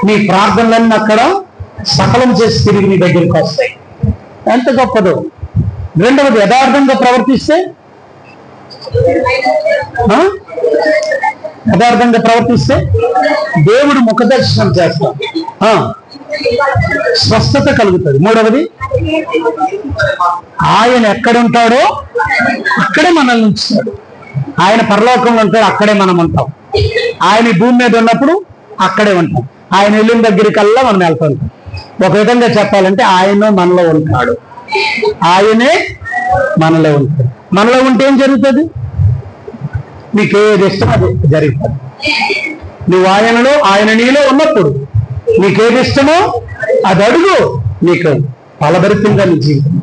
నీ ప్రార్థనలన్నీ అక్కడ సఫలం చేసి తిరిగి నీ దగ్గరికి వస్తాయి. ఎంత గొప్పదో. రెండవది యథార్థంగా ప్రవర్తిస్తే, దేవుడు ముఖ దర్శనం చేస్తాం, స్వస్థత కలుగుతుంది. మూడవది ఆయన ఎక్కడుంటాడో అక్కడే మనల్ని ఉంచుతాడు. ఆయన పరలోకంలో ఉంటాడు, అక్కడే మనం ఉంటాం. ఆయన భూమి మీద ఉన్నప్పుడు అక్కడే ఉంటాం. ఆయన వెళ్ళిన దగ్గరికల్లా మనం వెళ్తాం. ఒక విధంగా చెప్పాలంటే ఆయన మనలో ఉంటాడు, ఆయనే మనలో ఉంటాడు. మనలో ఉంటే ఏం జరుగుతుంది? నీకేది ఇష్టం అది జరుగుతుంది. నువ్వు ఆయనలో, ఆయన నీలో ఉన్నప్పుడు నీకేది ఇష్టమో అది అడుగు, నీకు ఫలభరితంగా నీ జీవితం.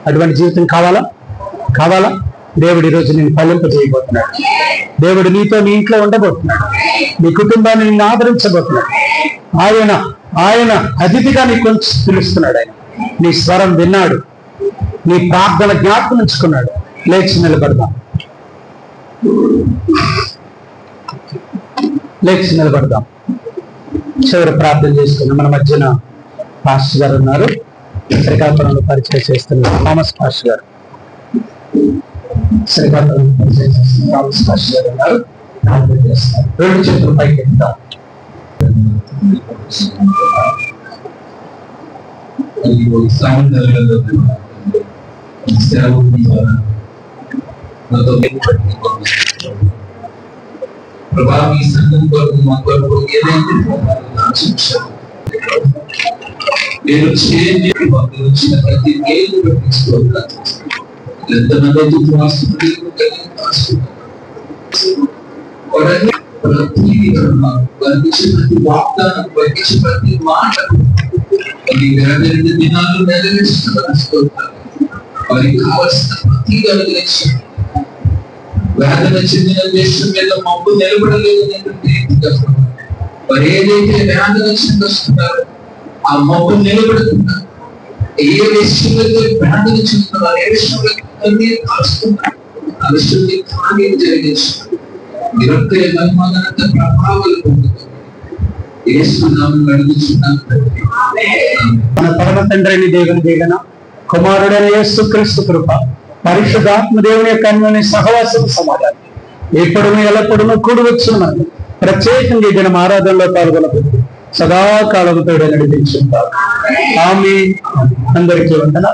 అటువంటి జీవితం కావాలా? దేవుడు ఈరోజు నేను ఫలింప చేయబోతున్నాడు. దేవుడు నీతో నీ ఇంట్లో ఉండబోతున్నాడు, నీ కుటుంబాన్ని నిన్ను ఆదరించబోతున్నాడు. ఆయన అతిథిగా నీ కొంచెం పిలుస్తున్నాడు. ఆయన నీ స్వరం విన్నాడు, నీ ప్రార్థన జ్ఞాపకం ఉంచుకున్నాడు. లేచి నిలబడదాం. చివరి ప్రార్థన చేసుకున్నాం. మన మధ్యన పాస్టర్ గారు ఉన్నారు, శ్రీకాకుళంలో పరిచయం చేస్తున్నారు థామస్ పాస్టర్ గారు. శ్రీకాకుళంలో పరిచయం చేస్తున్న థామస్ పాస్టర్ గారు ఉన్నారు, ప్రార్థన చేస్తున్నారు. 2 చేతులు పైకి ఎత్తుతాం. ప్రభావి సంఘం కొరకు మా కొరకు ఏదైతే నేను వచ్చిన ప్రతి ఏళ్ళు పెట్టించుకోవాలి. ఎంతమంది ప్రతి వాగ్దానం, ప్రతి మాట దినాలు నెరవేర్చుకోవాలి. వారికి కావలసిన ప్రతి అనుగ్రహించి వేదన చెందిన దేశం మీద మబ్బు నిలబడలేదు. మరి ఏదైతే వేదన చెందిస్తున్నారో ఆ మబ్బు నిలబడుతున్నారు. ఏ విషయంలో వేదన చెందుతున్నారు, ఏ విషయంలో కాస్తున్నారు, ఆ విషయంలో కార్యం జరిగించారు. నిరంతర మహిమగణత ప్రభావాలు పొందుతుంది. యేసునామములో అడుగుచున్నాను. మన పరమ తండ్రి దేవుని దీవెన, కుమారుడైన యేసుక్రీస్తు కృప, పరిశుద్ధాత్మ దేవుని యొక్క అన్యోన్య సహవాసం, సమాధానం ఎప్పుడు ఎల్లప్పుడూ కూడి వచ్చున్నాను. ప్రత్యేకంగా ఈ దినం ఆరాధనలో పాల్గొనబోతు సదాకాలంతో నడిపించుంటారు. ఆమె అందరికీ వందన.